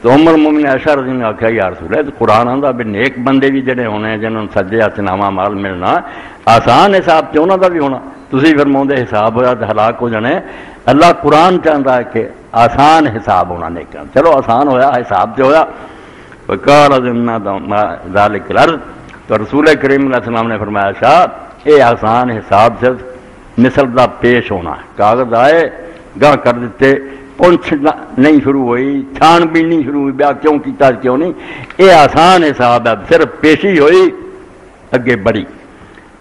تو عمر مومن عائشہ رضی نے آخیا یا رسول اللہ قرآن آندا بھی نیک بندے بھی جڑے ہونے جنہوں سجے ہاتھ نامہ مال ملنا آسان حساب تے انہاں دا بھی ہونا، تسی فرماؤندے حساب ہویا تے ہلاک ہو جانے، اللہ قرآن چاہتا ہے کہ آسان حساب ہونا نیکاں، چلو آسان ہویا حساب تے ہویا۔ وقال ذمنا ذلک الارض، تو رسول کریم علیہ السلام نے فرمایا شاہ اے آسان حساب سے مثل دا پیش ہونا ہے، کاغذ آئے گاہ کر دیتے، پونچھ نہیں شروع ہوئی، چھان بین نہیں شروع ہوئی، بیا کیوں کیتا کیوں نہیں، یہ آسان حساب ہے، صرف پیشی ہوئی اگے بڑی۔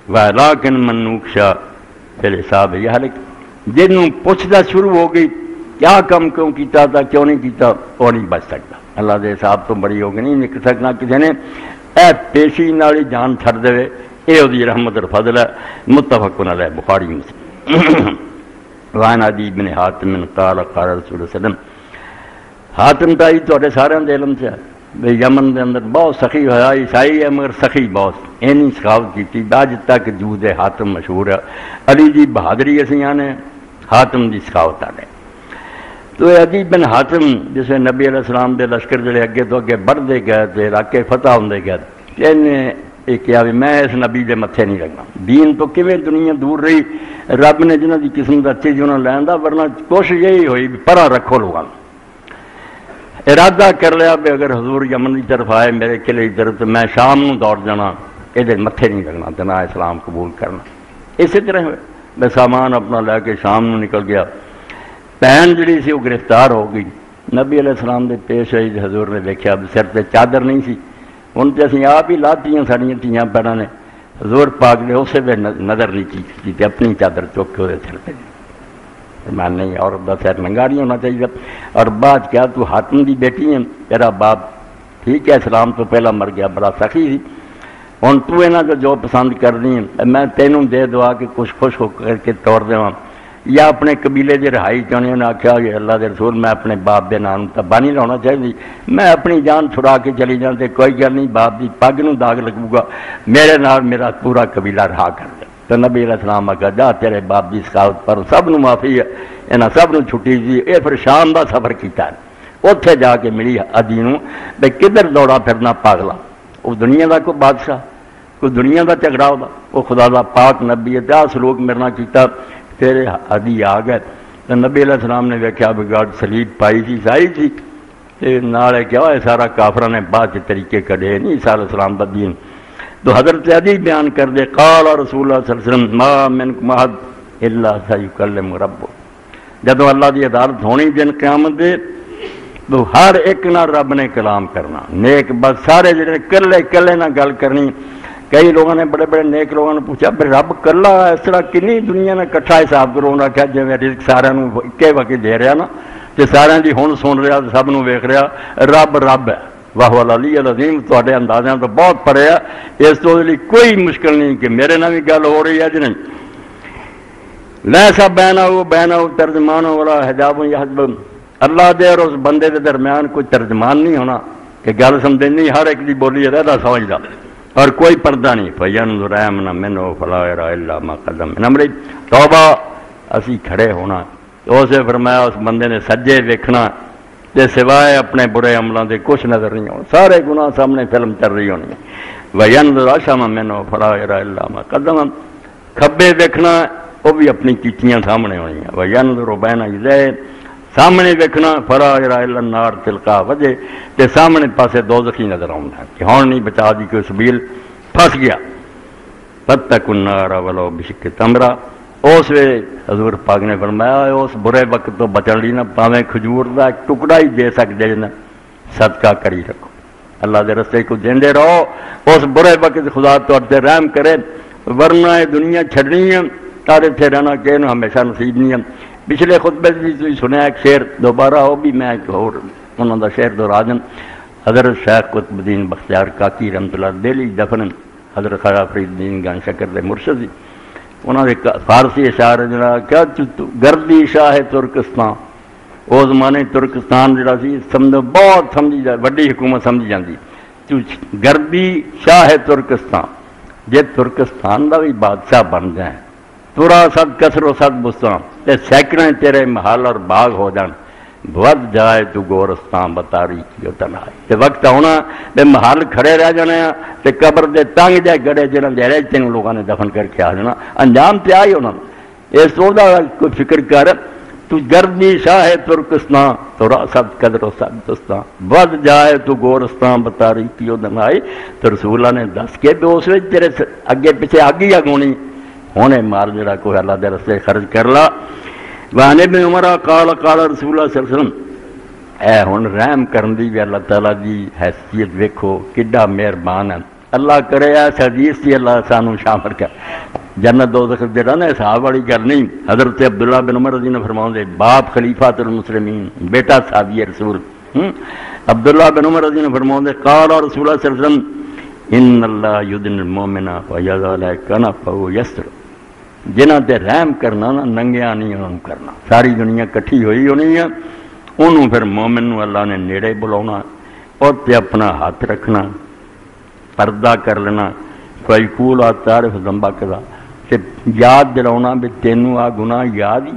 وَلَٰكِن مَن نُوقِشَ فِي الْحِسَابِ يَهْلِكُ، جنوں پوچھدا شروع ہو گئی کیا کم کیوں کیتا تھا کیوں نہیں کیتا، وہ نہیں بچ سکتا، اللہ دے حساب تو بڑی ہو گئی نہیں نکل سکنا کسی نے، اے پیشی نالی جان چھڑ دے، اے دی رحمت اور فضل ہے۔ متفق علیہ، بخاری مسلم۔ وعن عدی بن حاتم قال قال رسول اللہ صلی اللہ علیہ وسلم، حاتم تائی تو سارے علم سے ہے، یمن دے اندر بہت سخی ہوا، عیسائی ہے مگر سخی بہت، اینی سخاوت کی اج تک جود حاتم مشہور ہے۔ علی دی بہادری اسی آنے، حاتم دی سخاوت آنے۔ تو عدی بن حاتم جسے نبی علیہ السلام دے لشکر جڑے اگے تو اگے بڑھتے گئے تھے، علاقے فتح ہوندے گئے، انہیں یہ کیا بھی میں اس نبی دے متھے نہیں لگنا، دین تو کیویں دنیا دور رہی، رب نے جنہاں دی قسم دا اچھی جنہاں لیندا، ورنہ کوشش یہی ہوئی بھی پرا رکھو لوگاں، ارادہ کر لیا بھی اگر حضور یمن کی طرف آئے میرے قلعے کی طرف تو میں شام نو دوڑ جانا، یہ متھے نہیں لگنا تے نہ اسلام قبول کرنا۔ اسی طرح میں سامان اپنا لے کے شام نو نکل گیا، بہن جڑی سی وہ گرفتار ہو گئی، نبی علیہ السلام دے پیش آئی، حضور نے دیکھا سر تے چادر نہیں سی، ہن تے اسی آپ ہی لاتیاں ساڑیاں تیاں پیراں نے، حضور پاک نے اسے بھی نظر نہیں کی تے اپنی چادر چک کے وہ سر پہ میں نہیں، عورت کا سر ننگا نہیں ہونا چاہیے۔ اور بات کیا تو حاتم دی بیٹی ہے، تیرا باپ ٹھیک ہے اسلام تو پہلا مر گیا، بڑا سخی سی، ہوں تو یہاں کو جو پسند کرنی ہے میں تینوں دے دعا کہ کچھ خوش ہو کر کے توڑ دوا، یا اپنے قبیلے کی رہائی چاہنی، انہیں آخیا کہ اللہ دے رسول میں اپنے باپ کے نام تباہ نہیں لانا چاہیے، میں اپنی جان چھڑا کے چلی جاؤں تو کوئی گل نہیں، باپ کی پگ نو داغ لگو گا، میرے نال میرا پورا قبیلہ رہا کر دے۔ تو نبی علیہ السلام آگا جا تیرے باپ کی سخاوت پر سب نو معافی ہے، یہاں سب نو چھٹی سی۔ یہ پھر شام کا سفر کیتا ہے، اتنے جا کے ملی عدی نو بھائی کدھر دوڑا پھرنا پاگلا، وہ دنیا کا کوئی بادشاہ کوئی دنیا کا جھگڑا ہوتا، وہ خدا کا پاک نبی ہے، آ سلوک میرے نال کیتا، پھر عدی آ گئے تو نبی علیہ السلام نے ویکھیا بگاڑ سلیب پائی سی، سائی سی، نالے کیا ہے سارا کافروں نے بعد طریقے کڑے نہیں عیسیٰ علیہ السلام کا دین. تو حضرت علی بیان کر دے قال رسول اللہ صلی اللہ علیہ وسلم ما منکم احد الا سیکلم ربہ. جدو اللہ دی عدالت ہونی دن قیامت دے تو ہر ایک نہ رب نے کلام کرنا نیک بس سارے جڑے کلے کلے نہ گل کرنی. کئی لوگوں نے بڑے بڑے نیک لوگوں نے پوچھا بھائی رب کلا اس طرح کنی دنیا نے کٹھا حساب کرو. انہوں نے کہا جی رزق سارے اکے وقت دے رہا نا تو سارے دی ہن سن رہا سب نو ویکھ رہا رب رب ہے. واہ العلی العظیم تواڈے اندازیاں تو بہت پرے ہے. اس تو لیے کوئی مشکل نہیں کہ میرے نال بھی گل ہو رہی ہے جی نہیں. لیسا بینہ ترجمان والا حجاب یحجب. اللہ دے اور اس بندے دے درمیان کوئی ترجمان نہیں ہونا کہ گل سمجھ نہیں ہر ایک دی بولی رہدا سمجھدا اور کوئی پردہ نہیں. فینظر ایمن منہ فلا یری الا ما قدم من امری. توبہ اسی کھڑے ہونا. اسے فرمایا اس بندے نے سجے ویکھنا تے سوائے اپنے برے عملوں دے کچھ نظر نہیں ہونا. سارے گناہ سامنے فلم چل رہی ہونی. وینظر اشم منہ فلا یری الا ما قدم. کھبے ویکھنا وہ بھی اپنی کیتیاں سامنے ہونی. وینظر بین یدیہ سامنے ویکھنا فلا یری الا النار تلقا وجہ تے سامنے پاسے دوزخی نظر آؤں کہ ہون نہیں بچا دی کوئی سبیل پھنس گیا. فاتقوا النار ولو بشق تمرہ. اس وے حضور پاک نے فرمایا اس برے وقت تو بچن لی نہ پاویں کھجور دا ایک ٹکڑا ہی دے سکتے نا صدقہ کری رکھو. اللہ دے رستے کو دیندے رہو. اس برے وقت خدا تو رحم کرے ورنہ یہ دنیا چھڑنی ہے تارے تھے رہنا کہ ہمیشہ نصیب نہیں ہے. پچھلے خطبے بھی تھی سنیا ایک شعر دوبارہ ہو بھی میں ایک اور انہوں دا شعر دہرا دیں. حضرت شیخ قطب الدین بختیار کاکی رحمۃ اللہ دہلی دفن حضرت خواجہ فرید الدین گان شکر دے مرشد. انہوں نے فارسی اشعار جڑا کیا گردی شاہ ترکستان. وہ زمانے ترکستان جڑا سی سمجھو بہت سمجھی جا وڈی حکومت سمجھی جاتی. گردی شاہ ترکستان جے ترکستان دا بھی بادشاہ بن جائے تورا سد کسر و سد بستان تے سینکڑے تیرے محل اور باغ ہو جان ود جائے تو گورستان بتاری کیو تنہائی. تے وقت ہونا تے محل کھڑے رہ جانے تے قبر دے تنگ جائے گڑے جنہاں دے رہ تین لوگوں نے دفن کر کے آ جانا. انجام تے آئی ہونا. اس تو دا کوئی فکر کر تو گردی شاہ ترکستان تورا سد قدر و سد بستان ود جائے تو گورستان بتاری کیو تنہائی. تو رسول اللہ نے دس کے بھی اس وچ تیرے اگے پیچھے آگ ہی اگونی ہونے مال جڑا کوئی اللہ دے رستے خرچ کر لا. وعن ابن عمر قال قال رسول اللہ صلی اللہ علیہ وسلم. اے ہن رحم کرن دی بھی اللہ تعالیٰ دی حیثیت ویکھو کڈا مہربان ہے. اللہ کرے اس حدیث دی اللہ سانو شامل کر. جنت دوزخ جڑا نا حساب والی گل نہیں. حضرت عبداللہ بن عمر رضی اللہ عنہ فرماؤندے باپ خلیفۃ المسلمین بیٹا صحابی رسول عبداللہ بن عمر رضی اللہ عنہ فرماؤندے قال رسول اللہ صلی اللہ علیہ وسلم ان اللہ یدن المؤمن ویضع کنفہ یسر. جنہ تے رحم کرنا نا ننگیا نہیں انہوں کرنا. ساری دنیا کٹھی ہوئی ہونی ہے انہوں پھر مومن نو اللہ نے نیڑے بلاؤنا اور تے اپنا ہاتھ رکھنا پردہ کر لینا. کوئی کول تعارف ذنبا کذا تے یاد دلاؤنا بھی تینوں آ گناہ یاد ہی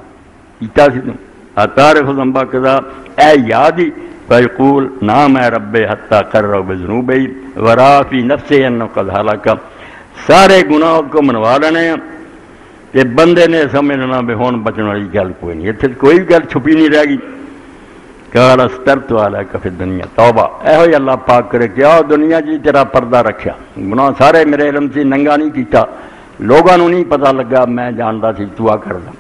کیتا سی تو تعارف ذنبا کذا اے یاد ہی. فیقول نام اے رب حتی قرر بذنوبی ورا فی نفسے انہو قد حلقہ. سارے گناہ کو منوا لینے ہیں کہ بندے نے سمجھنا بھی ہون بچن والی گل کوئی نہیں. اتنے کوئی گل چھپی نہیں رہ گئی. قال استرت علیک فی الدنیا توبہ. اے ہوئی اللہ پاک کرے کیا دنیا جی تیرا پردہ رکھیا گناہ سارے میرے علم سے ننگا نہیں کیتا لوگوں نے نہیں پتہ لگا میں جانتا سی تو کر دا.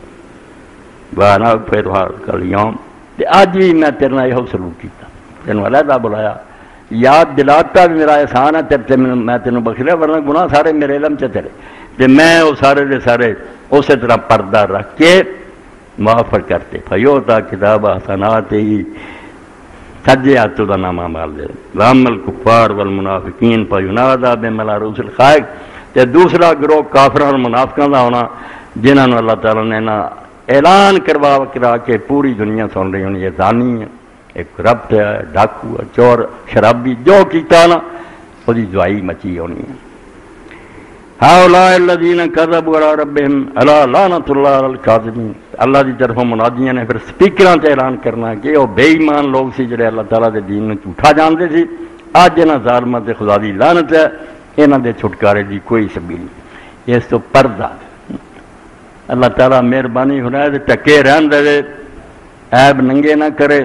وانا پھر کل یوم تے اج بھی میں تیرے نال یہ سلوک کیتا تینوں علیحدہ بلایا یاد دلاتا بھی میرا احسان ہے تیرے میں تینوں بخش لیا ورنہ گناہ سارے میرے علم سے تیرے تے میں وہ سارے دے سارے اسی طرح پردہ رکھ کے معاف کرتے. فیوتا کتاب حسنات ہی سجے ہاتھوں کا نامہ مال دے. وام الکفار والمنافقین فینادا بملا رؤوس الخلائق. تے دوسرا گروہ کافراں اور منافقاں دا ہونا جنہاں نوں اللہ تعالیٰ نے نا اعلان کرا کے پوری دنیا سن رہی ہونی یہ زانی ہے ایک ربط ہے ڈاکو ہے چور شرابی جو کیتا نا وہ دعائی مچی ہونی ہے. ہؤلاء الذین کذبوا علی ربہم الا لعنۃ اللہ علی الکاذبین. اللہ دی طرفوں منادیاں نے پھر سپیکراں تے اعلان کرنا کہ وہ بے ایمان لوگ سی جڑے اللہ تعالیٰ دے دین نوں جھوٹا جانتے سی. اج انہاں ظالماں تے خدا دی لعنت ہے انہاں دے چھٹکارے دی کوئی سبیل نہیں. اس تو پردہ اللہ تعالیٰ مہربانی ہونا ہے ٹکے رہن دے عیب ننگے نہ کرے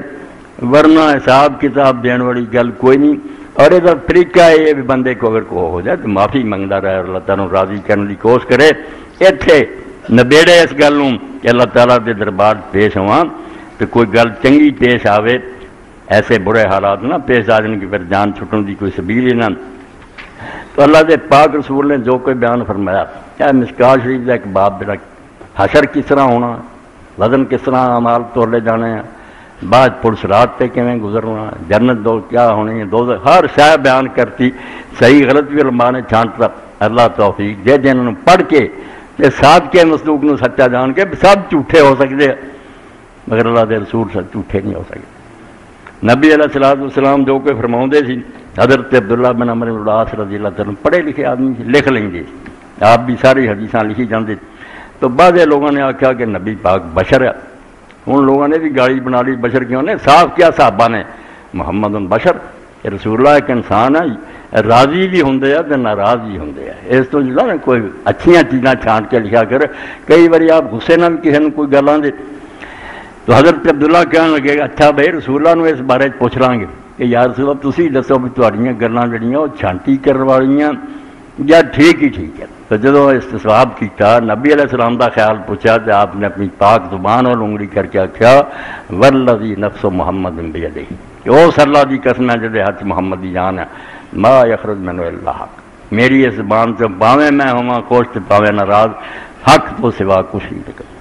ورنہ حساب کتاب دین والی گل کوئی نہیں۔ اور یہ طریقہ یہ بھی بندے کو اگر کو ہو جائے تو معافی منگتا رہے، اللہ تعالیٰ راضی کرنے کی کوشش کرے، اتنے نبیڑے اس گل کہ اللہ تعالیٰ کے دربار پیش ہوا تو کوئی گل چنگی پیش آوے، ایسے برے حالات نہ پیش آ جان کہ پھر جان چھٹن کی کوئی سبیل ہی نہ۔ تو اللہ کے پاک رسول نے جو کوئی بیان فرمایا، کیا مشکات شریف کا ایک باب میرا حشر کس طرح ہونا، وزن کس طرح اعمال تولے جانے ہیں، بعد پولیس رات پہ کیویں گزرنا، جنت دو کیا ہونی ہے، دو ہر شے بیان کرتی، صحیح غلط بھی علماء نے چھانٹتا۔ اللہ توفیق دے جنہوں پڑھ کے ساتھ کے مصدوق نو سچا جان کے سب جھوٹے ہو سکتے مگر اللہ دے رسول سب جھوٹے نہیں ہو سکتے۔ نبی علیہ الصلوۃ والسلام جو کوئی فرماؤندے سی، حضرت عبداللہ بن عمرو بن العاص رضی اللہ عنہ پڑھے لکھے آدمی لکھ لیں گے، آپ بھی ساری حدیثاں لکھی جاندے۔ تو بعض لوگوں نے آخیا کہ نبی پاک بشر ہے، ان لوگوں نے بھی گاڑی بنا لی بشر کیوں نے، صاف کیا صحابہ نے محمد بشر، رسول اللہ ایک انسان ہے، راضی بھی ہوں تو ناراض بھی ہوں، اس تو جڑا نا کوئی اچھیاں چیزاں چھانٹ کے لکھا کر، کئی باری آپ غصے نہ بھی کسی نے کوئی گل آدھے تو حضرت عبداللہ کہنے لگے اچھا بھائی رسول اللہ اس بارے پوچھ لیں گے کہ یا رسول اللہ تسی دسو بھی تہاڈیاں گلاں جڑیاں وہ چھانٹی کرن والیاں یا ٹھیک ہی ٹھیک ہے۔ تو جدو استصواب کیتا نبی علیہ السلام دا خیال پوچھا تو آپ نے اپنی پاک زبان اور انگلی کر کے آخیا والذی نفس محمد بیدہ، کہ اس اللہ دی قسم ہے جدے ہاتھ محمد دی جان ہے، ما یخرج منہ الا حق، میری اس زبان سے پاویں میں ہوا خوش تو پاویں ناراض، حق تو سوا کچھ نہیں نکلتا۔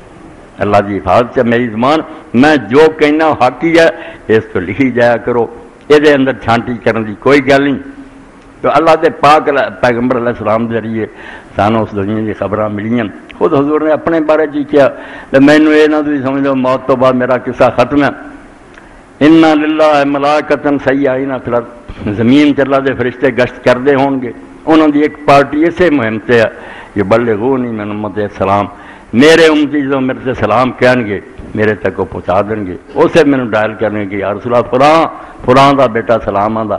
اللہ کی حفاظت سے میری زبان، میں جو کہنا حق ہی ہے، اس تو لکھی جایا کرو، یہ اندر چھانٹی کرنے کی کوئی گل نہیں۔ تو اللہ کے پاک پیغمبر علیہ السلام کے ذریعے سانوں اس دنیا کی خبراں ملیاں۔ خود حضور نے اپنے بارے جی کیا تو مینوں یہ نہ تھی سمجھو موت تو بعد میرا قصہ ختم ہے، انا للہ ملائکۃ سیاحین فی الارض، زمین تے اللہ دے فرشتے گشت کرتے ہون گے، انہوں دی ایک پارٹی اسے مہم سے ہے کہ بلغونی من امت السلام، میرے امتی جو میرے سے سلام کہیں گے میرے تک وہ پہنچا دیں گے، اسے میں ڈائل کرنے کہ یا رسول اللہ فلاں فلاں دا بیٹا سلام آندا،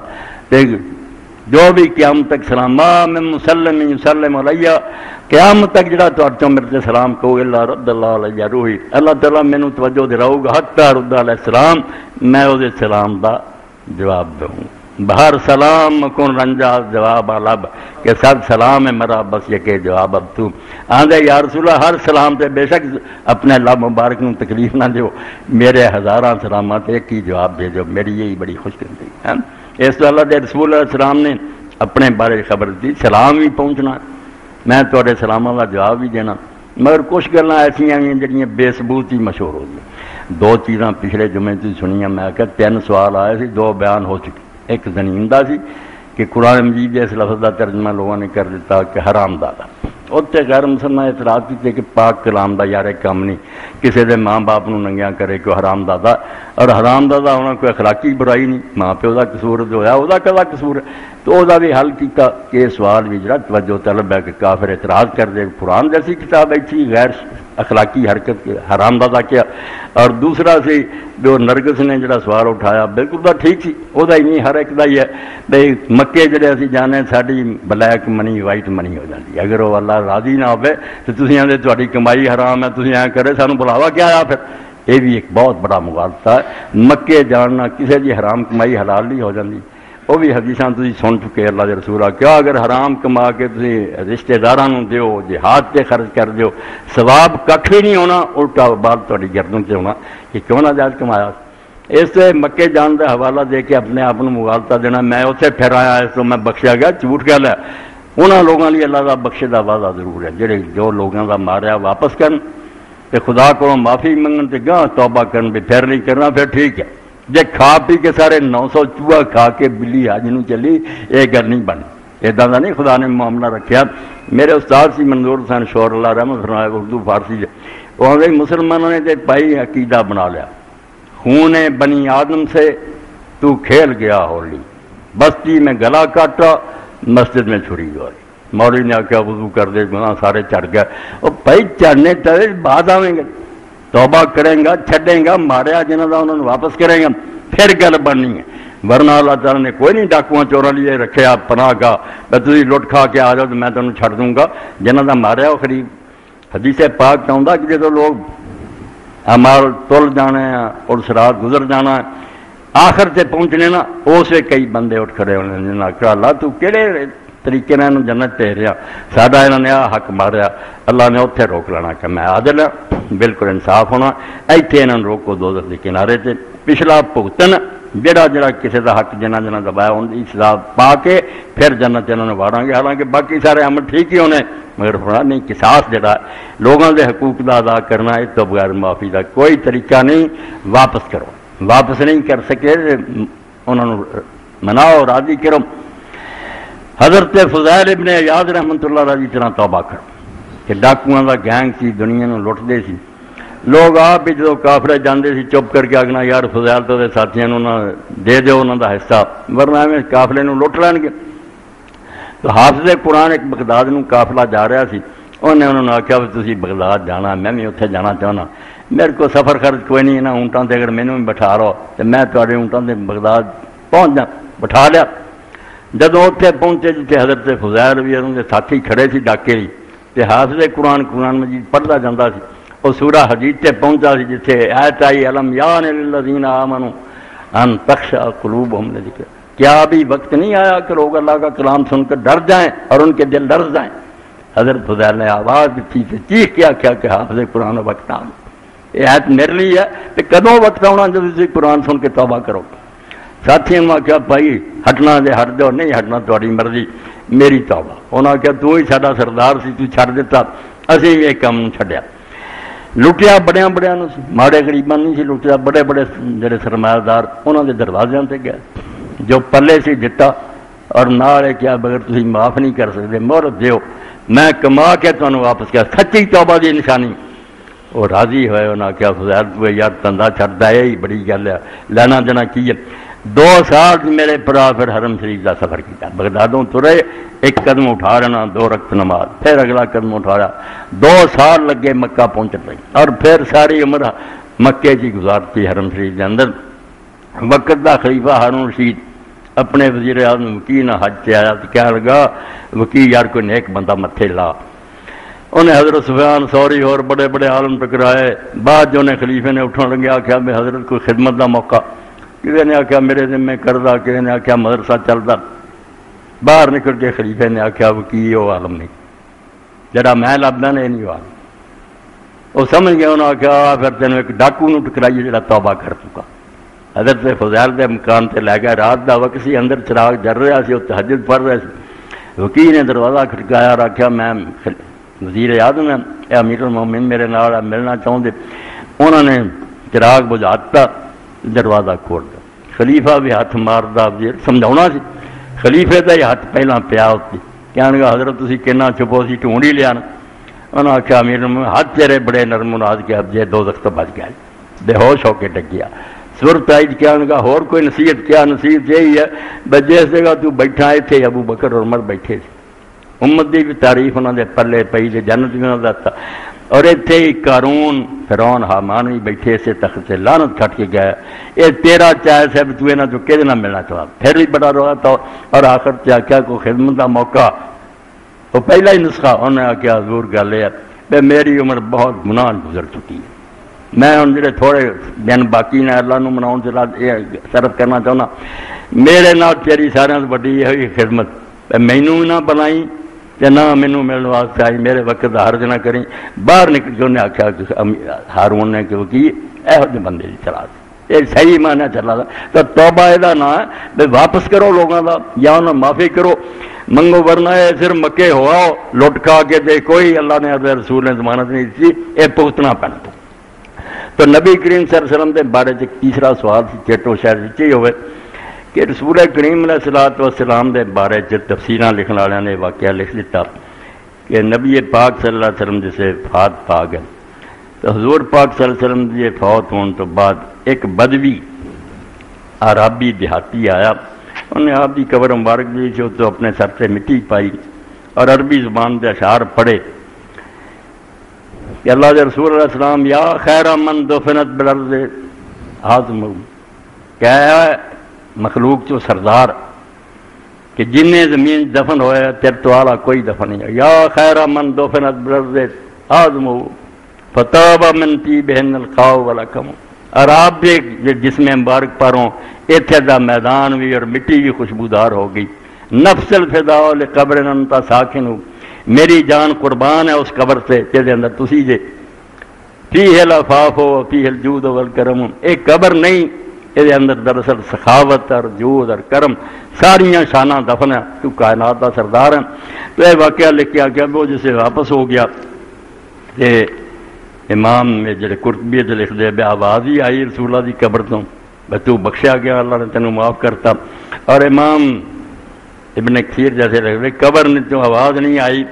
جو بھی قیامت تک سلام ما من مسلم یسلم علیہ، قیامت تک جڑا تو میرے سے سلام کہو اللہ رد اللہ علیہ روحی، اللہ تعالیٰ مینوں توجہ دلاؤ گا حتی رد علیہ السلام، میں وہ سلام دا جواب دوں، بہر سلام کن رنجا جواب لب، کہ سب سلام ہے مرا بس یہ کہ جواب اب تو آندے یا رسول اللہ ہر سلام تے بے شک اپنے لب مبارک نو تکلیف نہ دیو، میرے ہزاراں سلامات ایک ہی جواب دے جو، میری یہی بڑی خوش قسمتی ہے۔ اس تو اللہ دے رسول علیہ السلام نے اپنے بارے خبر دی، سلام بھی پہنچنا، میں تھوڑے سلاموں کا جواب بھی دینا، مگر کچھ گلاں ایسیاں ہیں جڑیاں بے ثبوت ہی مشہور ہو گئی۔ دو چیزاں پچھلے جمعے تھی سنیاں، میں کہ 3 سوال آئے سی، 2 بیان ہو چکے، ایک زنیندہ سی کہ قرآن مجید کے اس لفظ کا ترجمہ لوگوں نے کر دیتا کہ حرام دادا، اتنے غیر مسلمان اعتراض کیتے کہ پاک کلام دا یار کام نہیں، کسی دے ماں باپ نو ننگیاں کرے کوئی حرام دادا، اور حرام دادا ہونا کوئی اخلاقی برائی نہیں، ماں پیو دا قصور جو ہے وہ کدا قصور ہے، تو وہ بھی حل کیتا کہ یہ سوال بھی جڑا توجہ طلب ہے کہ کافر اعتراض کر دے قرآن جیسی کتاب ایسی غیر اخلاقی حرکت کے حرام دادا کیا، اور دوسرا سی جو نرگس نے جڑا سوال اٹھایا بالکل تو ٹھیک سی، وہ ہی نہیں ہر ایک دا ہی ہے بھائی مکے جڑے اسی جانے ساری بلیک منی وائٹ منی ہو جاتی، اگر وہ اللہ راضی نہ ہوئے تو تسی آندے تہاڈی کمائی حرام ہے، تسی ایਂ کرے سانوں بلاوا کیا آیا پھر، یہ بھی ایک بہت بڑا مغالطہ ہے، مکے جاننا کسی دی حرام کمائی حلال نہیں ہو جاتی، وہ بھی حدیثاں تسی سن چکے اللہ دے رسول کیا اگر حرام کما کے تسی رشتہ داراں نوں دیو جہاد تے خرچ کر دیو ثواب ککھ بھی نہیں ہونا، الٹا بال تہاڈی گردن تے ہونا کہ کیوں نہ جائز کمایا۔ اس سے مکے جان کا حوالہ دے کے اپنے آپ کو مغالطہ دینا، میں اتنے پھر آیا اس تو میں بخشیا گیا، جھوٹ گل ہے، انہوں لوگوں لیے اللہ کا بخشے کا وعدہ ضرور ہے جڑے جو لوگوں کا ماریا واپس کرن تے خدا کو معافی منگن تے گاہ توبہ کرن، بھی پھر نہیں کرنا پھر ٹھیک ہے، جے کھا پی کے سارے 900 چوہا کھا کے بلی حج نوں چلی یہ گل نہیں بنی، ادا کا نہیں خدا نے معاملہ رکھا۔ میرے استاد سی منظور حسین شور اللہ رحمت فرمائے اردو فارسی وہ آدھے مسلمانوں نے تے پائی عقیدہ بنا لیا، خون بنی آدم سے تو کھیل گیا ہولی، بستی میں گلا کاٹا مسجد میں چھری گولی، مولوی نے آخیا وضو کر دے گناہ سارے چڑھ گئے، وہ بھائی چڑھنے تے بعد آئیں گے، توبہ کریں گا چھڈیں گا، ماریا جنہوں کا انہوں نے واپس کریں گا پھر گل بننی ہے، ورنہ اللہ تعالیٰ نے کوئی نہیں ڈاکواں چوراں لیے رکھے آپ پناہ گاہ میں تھی لٹ کھا کے آ جاؤ تو میں تمہیں چھڈ دوں گا، جنہوں کا ماریا وہ قریب حدیث پاک چاہتا کہ جدو لوگ اعمال تل جانے ہیں اور سرات گزر جانا ہے آخر سے پہنچنے نا اسے کئی بندے اٹھ کھڑے ہونے جنہیں آخر اللہ تو کہڑے طریقے نے انہوں جنت دے رہا ساڈا انہوں نے حق ماریا اللہ نے اتنے روک لینا کہ میں عادل ہاں بالکل انصاف ہونا ایتھے انہوں روکو دوزخ کے کنارے سے پچھلا بھگتن جڑا کسی کا حق جنہ جنہ دبایا ان کی سزا پا کے پھر جنت انہوں نے واڑاں گے حالانکہ باقی سارے عمل ٹھیک ہی ہونے مگر ہونا نہیں قصاص جڑا لوگوں کے حقوق کا ادا کرنا اس تو بغیر معافی کا کوئی طریقہ نہیں واپس کرو واپس نہیں کر سکے انہوں نے مناؤ راضی کرو حضرت فضیل ابن عیاض رحمۃ اللہ علیہ کی طرح توبہ کرو کہ ڈاکواں کا گینگ سی دنیا میں لٹتے سی لوگ آپ ہی جو کافرے جاندے سی چپ کر کے آگنا یار فضیل تو ساتھیوں دے دیو انہوں کا حصہ ورنہ میں قافلے لٹ لین گے تو حافظ قرآن ایک بغداد نو قافلہ جا رہا سی انہوں نے آخیا بھی تسی بغداد جانا میں بھی اتنے جانا چاہنا میرے کو سفر خرچ کوئی نہیں انہیں اونٹاں تے اگر مینوں بھی بٹھا رہو تو میں تھوڑے اونٹاں تے بغداد پہنچ جا بٹھا لیا جدوں اتنے پہنچے جتنے حضرت فضیل بھی انہوں کے ساتھی کھڑے سی ڈاکے ہی تے حافظ قرآن مجید پڑھتا جاتا سی وہ سورہ حدید تے پہنچا سی جتھے ایت آئی علم یان للذین آمنوا ان تخشع قلوبہم لذکر کیا ابھی وقت نہیں آیا کہ لوگ اللہ کا کلام سن کر ڈر جائیں اور ان کے دل لرز جائیں حضرت فضیل نے آواز دیتی سے چیخ کیا کہ حافظ قرآن وقت آ یہ ایت میرے لیے ہے کہ کدوں وقت آنا جب تسی قرآن سن کے توبہ کرو ساتھیوں نے آخیا بھائی ہٹنا دے ہٹ دو نہیں ہٹنا تاری مرضی میری توبہ انہوں نے آخیا تو ہی ساڈا سردار سی تو چھڑ دیتا اسی بھی ایک کام چھڈیا لٹیا بڑیاں بڑیاں ماڑے غریباں نہیں سی لٹیا بڑے بڑے جڑے سرمایہ دار انہوں کے دروازیاں تے گئے جو پلے سی دتا اور نال کیا بغیر تسی معاف نہیں کر سکتے مہرت دیو میں کما کے تمہیں واپس کیا سچی توبہ دی نشانی وہ راضی ہوئے انہوں نے کیا فضیل تو یار تندہ چھڑتا ہے یہی بڑی گل ہے لینا دینا کی ہے 2 سال میرے پرا پھر حرم شریف کا سفر کیا بغدادوں ترے ایک قدم اٹھا رہنا 2 رکعت نماز پھر اگلا قدم اٹھا رہا 2 سال لگے مکہ پہنچنے اور پھر ساری عمر مکے کی گزارتی حرم شریف کے اندر وقت کا خلیفہ ہارون رشید اپنے وزیر اعظم وکی نہ حج سے آیا تو کہنے لگا وکی یار کوئی نیک بندہ متھے لا انہیں حضرت سفیان ثوری اور بڑے بڑے عالم ٹکرائے بعد جو انہیں خلیفے نے اٹھنے لگے آخیا میں حضرت کوئی خدمت کا موقع کسی نے آخیا میرے ذمے کردہ کسی نے آخیا مدرسہ چلتا باہر نکل کے خلیفے نے آخیا وکی وہ عالم نہیں جڑا میں لبدا نے نہیں وہ عالم وہ سمجھ گیا انہوں نے آخیا پھر تینوں ایک ڈاکو نو ٹکرائیے جڑا توبہ کر چکا حضرت فضیل کے مکان سے لے گیا رات کا وقت سی اندر چراغ جل رہا سی وہ تہجد پڑھ رہے سی وکیل نے دروازہ کھٹکایا اور آخیا میں وزیر اعظم ہے امیر المومنین میرے نال ملنا چاہتے انہوں نے چراغ بجھاتا دروازہ کھول دیا خلیفہ بھی ہاتھ ماردا وزیر سمجھاؤنا سی خلیفے کا ہی ہاتھ پہلا پیا ہوتی کہنے گا حضرت تسی کہنا چھپو سی ڈھونڈ ہی لیا انہوں نے آخیا امیر ہاتھ تیرے بڑے نرم ناز کے اب جے 2 وقت بچ گیا بے ہوش ہو کے ڈگ گیا صورت آئی کہنے کا اور کوئی نصیحت کیا نصیحت یہی ہے بس جس جگہ تو بیٹھا اتنے ابو بکر اور عمر بیٹھے سی امت دی بھی تعریف انہوں نے پلے پئی دے جنت بھی انہوں دا اور اتنے ہی قارون فرعون حامان بھی بیٹھے اسے تخت سے لعنت کھٹ کے گیا یہ تیرا چاہے صاحب تو یہاں جو کہتے نہ ملنا چاہا پھر بھی بڑا رہا تھا اور آخر چاہ کیا کوئی خدمت کا موقع وہ پہلا ہی نسخہ انہوں نے آخیا حضور گل ہے بے میری عمر بہت گناہ گزر چکی ہے میں ہوں جڑے تھوڑے دن باقی نے اللہ نو مناؤ سے صرف کرنا چاہنا میرے نال تیری سارے بڑی یہ خدمت مینوں نہ بنائی کہ نہ مینوں ملنے واسطے آئی میرے وقت کا حرج نہ کریں باہر نکل کے انہیں آخیا کہ ہارون نے کہ وکی یہو جہے بندے کی چلا یہ صحیح معنی چلا تھا تو توبہ یہ نہ ہے بھائی واپس کرو لوگوں کا یا انہیں معافی کرو منگو ورنہ ہے صرف مکے ہوا لٹ کھا کے دے کوئی اللہ نے علیہ رسول نے ضمانت نہیں دی یہ بھگتنا پینا تو نبی کریم صلی اللہ علیہ وسلم کے بارے تیسرا سوال سی چیٹو شاید یہ ہوئے کہ رسول کریم علیہ الصلوۃ والسلام کے بارے تفسیراں لکھنے والوں نے واقعہ لکھ دیتا کہ نبی پاک صلی اللہ علیہ وسلم جسے فات پا گئے تو حضور پاک صلی اللہ علیہ وسلم کے فوت ہونے تو بعد ایک بدوی عربی دیہاتی آیا انہیں آپ کی قبر مبارک دی جو تو اپنے سر سے مٹی پائی اور عربی زبان کے اشعار پڑھے کہ اللہ کے رسول علیہ السلام یا خیر من دفنت بالارض ہاضم کیا ہے مخلوق جو سردار کہ جن زمین دفن ہوئے تیرے تو اعلیٰ کوئی دفن نہیں ہے یا خیر من دفنت بالارض ہاضم فتاب من طیبہن القاء ولکم عراب دے جسم مبارک پروں اتھے دا میدان بھی اور مٹی بھی خوشبودار ہو گئی. نفس الفداء لقبر انت ساکن، میری جان قربان ہے اس قبر سے جس اندر تسی جے. فیہ العفاف و فیہ الجود والکرم، ایک قبر نہیں، یہ اندر دراصل سخاوت اور جود اور کرم ساریاں شانہ دفن ہیں، تو کائنات کا سردار ہیں. تو یہ واقعہ لکھا گیا وہ جسے واپس ہو گیا تے امام میں جڑے قرطبی لکھ دے بے آواز ہی آئی رسول اللہ دی قبر تو بے تو بخشیا گیا، اللہ نے تینوں معاف کرتا. اور امام ابن کثیر جیسے لکھ دے قبر نے تو آواز نہیں آئی،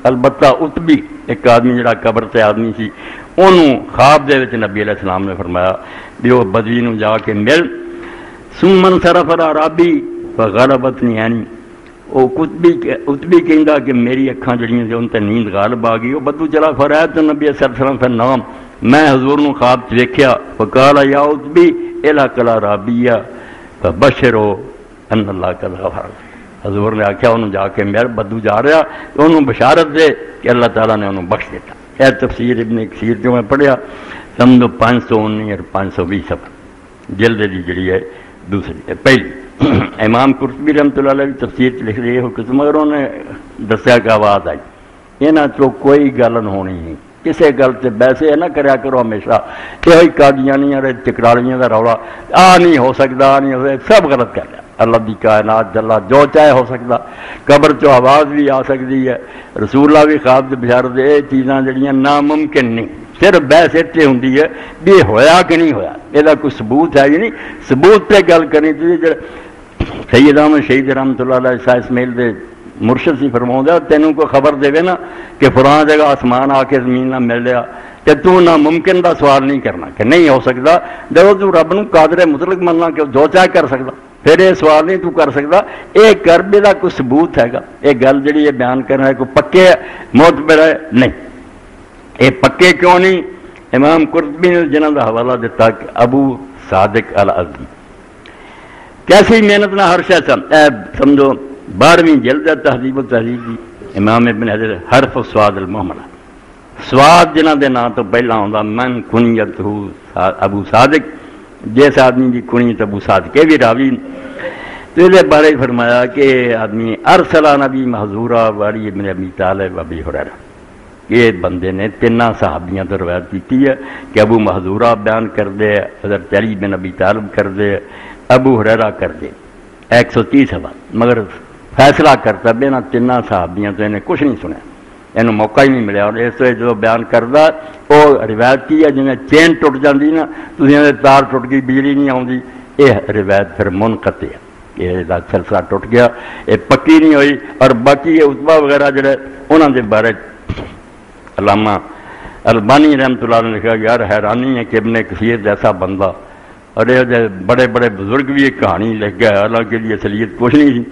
البتہ اتبی ایک آدمی جڑا قبر تے آدمی سی انہوں خواب دے وچ نبی علیہ السلام نے فرمایا بھی وہ بدوی نو جا کے مل. ثم انصرف العرابی فغلبتنی عینی، وہ اتبی کہندا کہ میری اکھاں جڑیاں سے ان تے نیند غالب آ گئی. وہ بدو چلا فرایت نبی صلی اللہ علیہ وسلم فی نام، میں حضور نو خواب چ ویکھیا. فقال یا اتبی الک العرابیہ فبشرو ان اللہ قد غفر. حضور نے آخیا انہوں جا کے میرے بدو جا رہا تو انہوں بشارت دے کہ اللہ تعالیٰ نے انہوں بخش دیتا. اے تفسیر ابن کثیر جو میں پڑھیا سمجھو 519 اور 520 صفحہ جلد دی جڑی ہے دوسری پہلی. امام قرطبی رحمۃ اللہ علیہ تفسیر لکھ رہی ہے قسم، مگر انہوں نے دسیا کہ آواز آئی یہاں چو کوئی گل ہونی نہیں، کسے گل سے ویسے نہ کریا کرو ہمیشہ کہ ہوئی قادیانیاں چکرالیاں دا رولا آ نہیں ہو سکتا، نہیں ہو سکتا، سب غلط کر لیا. اللہ دی کائنات جلا جو چاہے ہو سکتا، قبر چو آواز بھی آ سکتی ہے، رسول اللہ بھی خواب دے بشارت دے. یہ چیزاں جڑیاں ناممکن نہیں، صرف بحث اتنے ہوندی ہے بھی ہویا کہ نہیں ہویا، یہ کوئی ثبوت ہے ہی نہیں. ثبوت پہ گل کرنی چاہیے. سید احمد شہید رحمۃ اللہ علیہ شاہ اسماعیل دے مرشد سی فرماؤں دا تینوں کو خبر دے نا کہ فلاں جگہ آسمان آ کے زمین نہ مل لیا کہ تو ناممکن دا سوال نہیں کرنا کہ نہیں ہو سکتا. جب تو رب نو قادر مطلق مننا کہ جو چاہے کر سکتا، پھر یہ سوال نہیں تو کر سکتا. یہ کربے کا کوئی ثبوت ہے گا؟ یہ گل جی بیان کرنا ہے کوئی پکے معتبر ہے نہیں. یہ پکے کیوں نہیں؟ امام قرطبی نے جنہوں کا حوالہ دیتا کہ ابو صادق الازدی کیسی محنت نہ ہر شاید سمجھو 12ویں جلد ہے تہذیب و تہذیب کی. امام ابن حجر حرف سواد المحملہ سواد جنہ دے نام تو پہلا ہوتا من کنیت ابو صادق، جس آدمی کی کنیت ابو صادق بھی راوی. تو یہ بارے فرمایا کہ آدمی ارسلہ نبی محضورہ والی ابن ابی طالب ابی ہریرہ، یہ بندے نے تینہ صحابیاں تو روایت کی ہے کہ ابو محضورہ بیان کر دے، حضرت علی بن ابی طالب کر دے، ابو ہریرہ کر دے. 130 سوال، مگر فیصلہ کرتا بے نہ تینہ صحابیاں تو انہیں کچھ نہیں سنیا، انہوں موقع ہی نہیں ملیا. اور اس سے جو بیان کرتا وہ روایت کی ہے جنہیں چین ٹوٹ جاتی نا، تو تار ٹوٹ گئی بجلی نہیں آتی، یہ روایت پھر منقطع ہے، یہ سلسلہ ٹوٹ گیا، یہ پکی نہیں ہوئی. اور باقی یہ اتبا وغیرہ جڑے انہوں کے بارے علامہ البانی رحمۃ اللہ نے لکھا کہ یار حیرانی ہے کہ ابن کثیر جیسا بندہ اور یہ بڑے بڑے بزرگ بھی ایک کہانی لکھ گیا، حالانکہ یہ اصلیت کچھ نہیں تھی.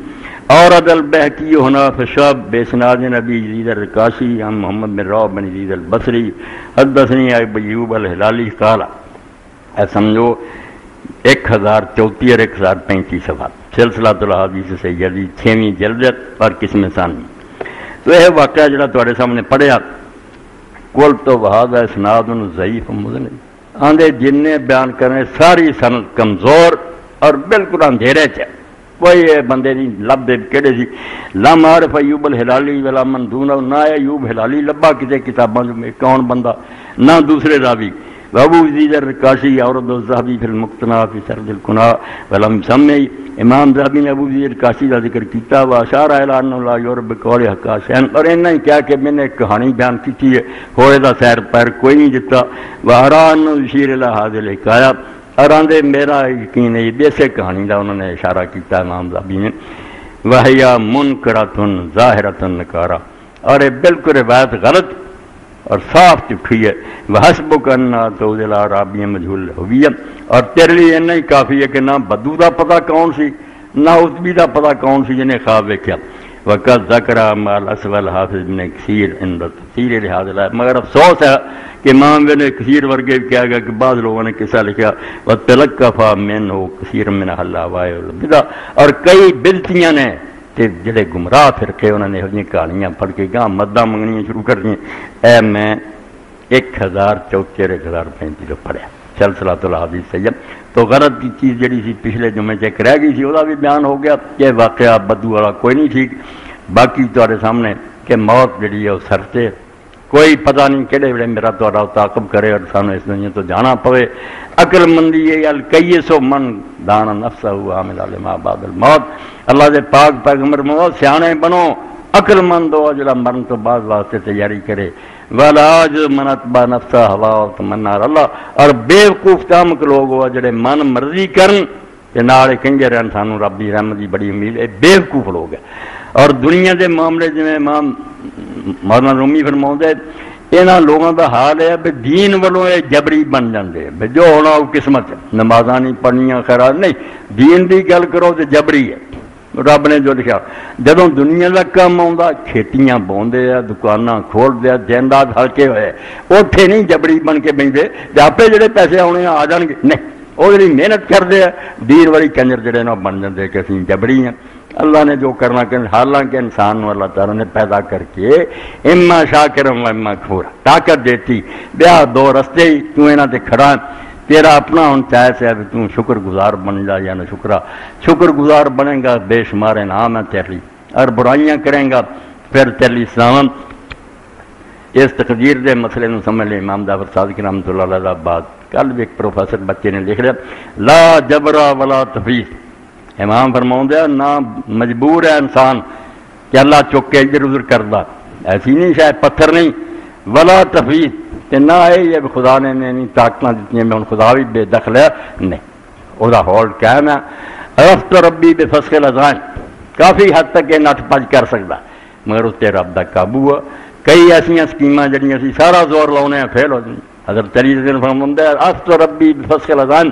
اور عدل بہکی ہونا فشاب بسناد نبی یزید الرقاشی ہم محمد بن روح بن یزید البصری حدثنی ابو ایوب الہلالی قال. سمجھو 1034 اور 1035 صفحات سلسلہ الاحادیث سیدی 6ویں جلد اور قسم ثانی. تو یہ واقعہ جڑا تواڈے سامنے پڑھیا کل تو وہذا اسناد ضعیف مذنب آندے جن نے بیان کرنے ساری سند کمزور اور بالکل اندھیرے چ کوئی بندے نہیں لب دے کہڑے سی لم عارف ایوب الہلالی ولا من دونہ، نہ ایوب ہلالی لبا کسی کتاباں میں کون بندہ، نہ دوسرے راوی. ابو یزید الرقاشی عورد الذہبی فی المقتنع فی سرد القناع ولم سمی. امام ذہبی نے ابو یزید الرقاشی کا ذکر کیتا و اشارہ الی انہ لا یعرف بقول حقاشین، اور انہا ہی کیا کہ میں نے ایک کہانی بیان کی ہے، ہوئے دا سیر پیر کوئی نہیں دیتا. وارا انہ یشیر الی ھذہ الحکایہ، اور آندے میرا یقین ہے بیسے کہانی دا انہوں نے اشارہ کیتا امام ذہبی نے. وہیا منکرۃ ظاہرۃ نکارہ، اور یہ بالکل روایت غلط اور صاف چٹھی ہے. وحسبک ان تعود العرابی مجہول الہویہ، اور تیرے لیے اتنا ہی کافی ہے کہ نہ بدو دا پتہ کون سی نہ اتبی دا پتہ کون سی جنہیں خواب ویکھیا. وقت ذکر مال اسول حافظ بن کثیر عند تفسیر لحاظ اللہ، مگر افسوس ہے کہ امام بن کثیر ورگے کیا گیا کہ بعض لوگوں نے قصہ لکھا وتلقف منہ کثیر من الہواء والبدع، اور کئی بدعتیاں نے کہ جڑے گمراہ فرقے انہوں نے یہ کہانیاں پڑھ کے گاہ مداں منگنیاں شروع کر دیں. اے میں 1034 1035 پڑھیا سلسلۃ الحدیث سید تو غرض کی چیز جڑی سی پچھلے جمعے چ رہ گئی سی وہ بھی بیان ہو گیا کہ واقعہ بدو والا کوئی نہیں ٹھیک باقی تہاڈے سامنے کہ موت جڑی ہے وہ سر تے کوئی پتہ نہیں کہڑے ویلے میرا تہاڈا تعاقب کرے اور سانو اس دنیا تو جانا پوے عقل مندی ہے الکیس من دان نفسہ عامل لما بعد الموت اللہ دے پاک پیغمبر موت سیانے بنو عقل مند ہو جڑا مرن تو بعد واسطے تیاری کرے ولاج منت با نفسا ہوا تمنا اللہ اور بیوقوف تامک لوگ ہو جڑے من مرضی کرن تے نال کہندے رہن سانو رب دی رحمت دی بڑی امید ہے بیوقوف لوگ ہے اور دنیا دے معاملے جویں امام مولانا رومی فرماؤندے یہاں لوگوں کا حال ہے بھی دین والوں یہ جبری بن جاندے بھی جو ہونا وہ قسمت نمازاں نہیں پڑھنیاں خیرات نہیں دین دی گل کرو تو جبری ہے رب نے جو لکھا جدوں دنیا کا کام آਉਂدا کھیتیاں بوندے آ دکاناں کھولدے آ جائیداد ہلکے ہوئے اوتھے نہیں جبری بن کے بیندے تے آپے جڑے پیسے آنے آ جان گے نہیں وہ جڑی محنت کرتے ہیں دین والی کنجر جڑے نا بن جاندے کہ اسی جبری ہیں اللہ نے جو کرنا کہ حالانکہ انسان اللہ تعالیٰ نے پیدا کر کے اما شاکرم و اما کفورا طاقت دیتی بیا دو رستے ہی تو انہاں تے کھڑا تیرا اپنا ہن چاہے ہے تو شکر گزار بن جا یا نہ شکر گزار بنے گا بے شمار انعام ہے تیری اور برائیاں کریں گا پھر تیری سلام اس تقدیر دے مسئلے نو سمجھ لے امام جعفر صادق رحمۃ اللہ علیہ بات کل بھی ایک پروفیسر بچے نے لکھ لیا لا جبرا ولا تفیض امام فرماؤں دیا نہ مجبور ہے انسان کہ اللہ چک کے ادھر ادھر کردہ ایسی نہیں شاید پتھر نہیں ولا تفیض تے نہ ہے یہ خدا نے نہیں طاقتیں دیتی ہیں میں ان خدا بھی بے دخل ہے نہیں وہ ہولڈ قائم ہے رفت ربی بے فسخ لذائن کافی حد تک یہ نٹ پج کر سکتا مگر اس تے رب دا قابو ہے کئی ایسا سکیماں جڑیاں سی سارا زور لاؤنے ہیں فیل ہو جائیں حضرت علی رضی اللہ عنہ فرماتے ہیں رفت ربی بے فسخ لذائن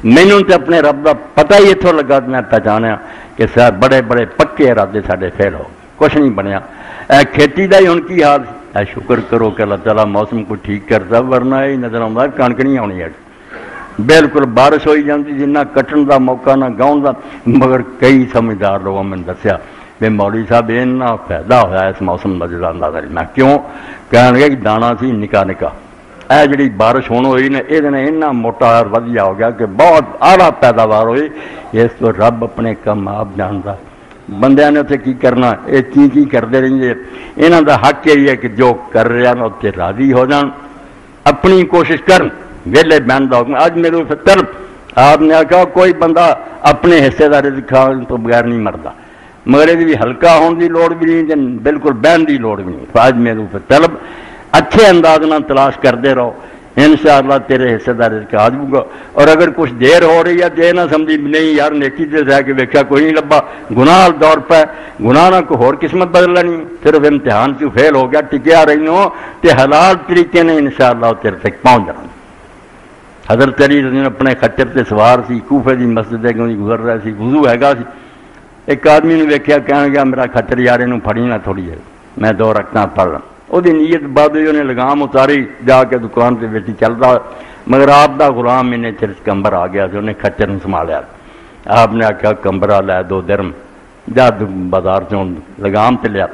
مینوں تے اپنے رب دا پتہ ہی اتھوں لگا میں پہچانیا کہ سر بڑے بڑے پکے ارادے ساڈے فیل ہو کچھ نہیں بنیا کھیتی دا ہی ان کی حال شکر کرو کہ اللہ تعالیٰ موسم کو ٹھیک کرتا ورنہ یہ نظر آتا کنک نہیں آنی ہے بالکل بارش ہوئی جاتی جنہ کٹن دا موقع نہ گاؤں دا مگر کئی سمجھدار لوگوں میں دسیا بھی مولوی صاحب اتنا فائدہ ہوا اس موسم کا جڑا اندازہ نہیں میں کیوں کہنے کہ دانا سی نکا نکا اے جڑی بارش ہونے ہوئی نے یہ اتنا موٹا اور ودیا ہو گیا کہ بہت اعلیٰ پیداوار ہوئی اس کو رب اپنے کم آپ جانتا بندیاں نے اتنے کی کرنا یہ کی کرتے رہے یہاں کا حق یہی ہے کہ جو کر رہے ہیں اتنے راضی ہو جان اپنی کوشش کرن ویلے بہن کا حکم اج میرے طلب آپ نے آخا کوئی بندہ اپنے حصے کا رزق کھان تو بغیر نہیں مرتا مگر یہ بھی ہلکا ہونے کی لوڑ بھی نہیں بالکل بہن کی لوڑ بھی نہیں اج میرے طلب اچھے انداز نہ تلاش کرتے رہو انشاءاللہ تیرے حصے دار رزق آ جائے گا اور اگر کچھ دیر ہو رہی ہے تو یہ نہ سمجھی نہیں یار نیکی سے رہ کے ویکھا کوئی نہیں لبا گناہ دور پہ گناہ نہ کوئی اور قسمت بدل لینی صرف امتحان سے فیل ہو گیا ٹکیا رہی ہو تو حلال طریقے نے انشاءاللہ تیرے تک پہنچ جانا حضرت علی رضی اللہ اپنے خچر سے سوار سی کوفے دی مسجد ہے گزر رہا سی وضو ہے گا سی ایک آدمی نے ویکھیا کہنے گیا میرا خچر یار انہوں پھڑی نہ تھوڑی ہے میں 2 رکعتاں پڑھ رہا وہ نیت بعد نے لگام اتاری جا کے دکان سے بیٹھی چلتا مگر آپ دا غلام انہیں چرچ کمبر آ گیا انہیں کچر سنبھالیا آپ نے آخیا کمبرا لے 2 درم جا بازار چوں لگام تے لیا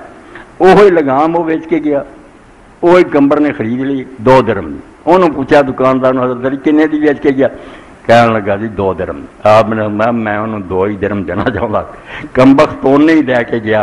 وہی لگام وہ بیچ کے گیا وہی کمبر نے خرید لی 2 درم انہوں پوچھا دکاندار حضرت کنے دی بیچ کے گیا کہنے لگا جی 2 درم آپ نے میں انہوں 2 ہی درم دینا چاہتا کمبخت تو نہیں دے کے گیا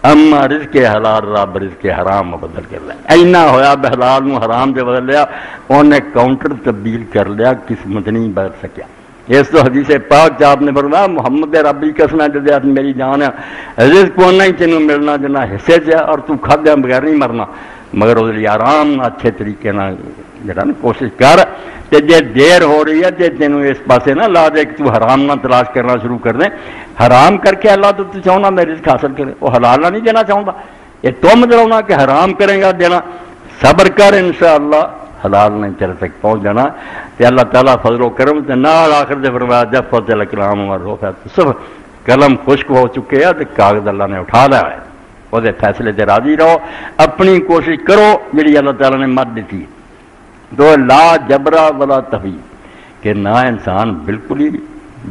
اما رزق حلال رب رزق حرام بدل کر لیا اینا ہویا بحلال نو حرام سے بدل لیا انہیں کاؤنٹر تبدیل کر لیا قسمت نہیں بدل سکیا اس تو حدیث پاک آپ نے فرمایا محمد ربی قسم ہے جدے میری جان ہے رزق کو نہیں تینوں ملنا جنا حصے سے اور تو کھادیا بغیر نہیں مرنا مگر وہ آرام نہ اچھے طریقے نہ جڑا نا کوشش کر تے جے دیر ہو رہی ہے تے تینوں اس پاسے نہ لا دے کہ تو حرام نہ تلاش کرنا شروع کر دیں حرام کر کے اللہ تو چاہنا میں رزق حاصل کرے وہ حلال نہیں دینا چاہتا یہ تم دلاؤنا کہ حرام کریں گا دینا صبر کر انشاءاللہ حلال نہیں تیرے تک پہنچ جانا تے اللہ تعالیٰ فضل و کرم تے نال آخر دے فرمایا جفت الاکرام والرفعت صرف قلم خشک ہو چکے ہیں تے کاغذ اللہ نے اٹھا لیا ہے وہ فیصلے تے راضی رہو اپنی کوشش کرو جڑی اللہ تعالیٰ نے مت دیتی تو لا جبرا ولا تفیض کہ نہ انسان بالکل ہی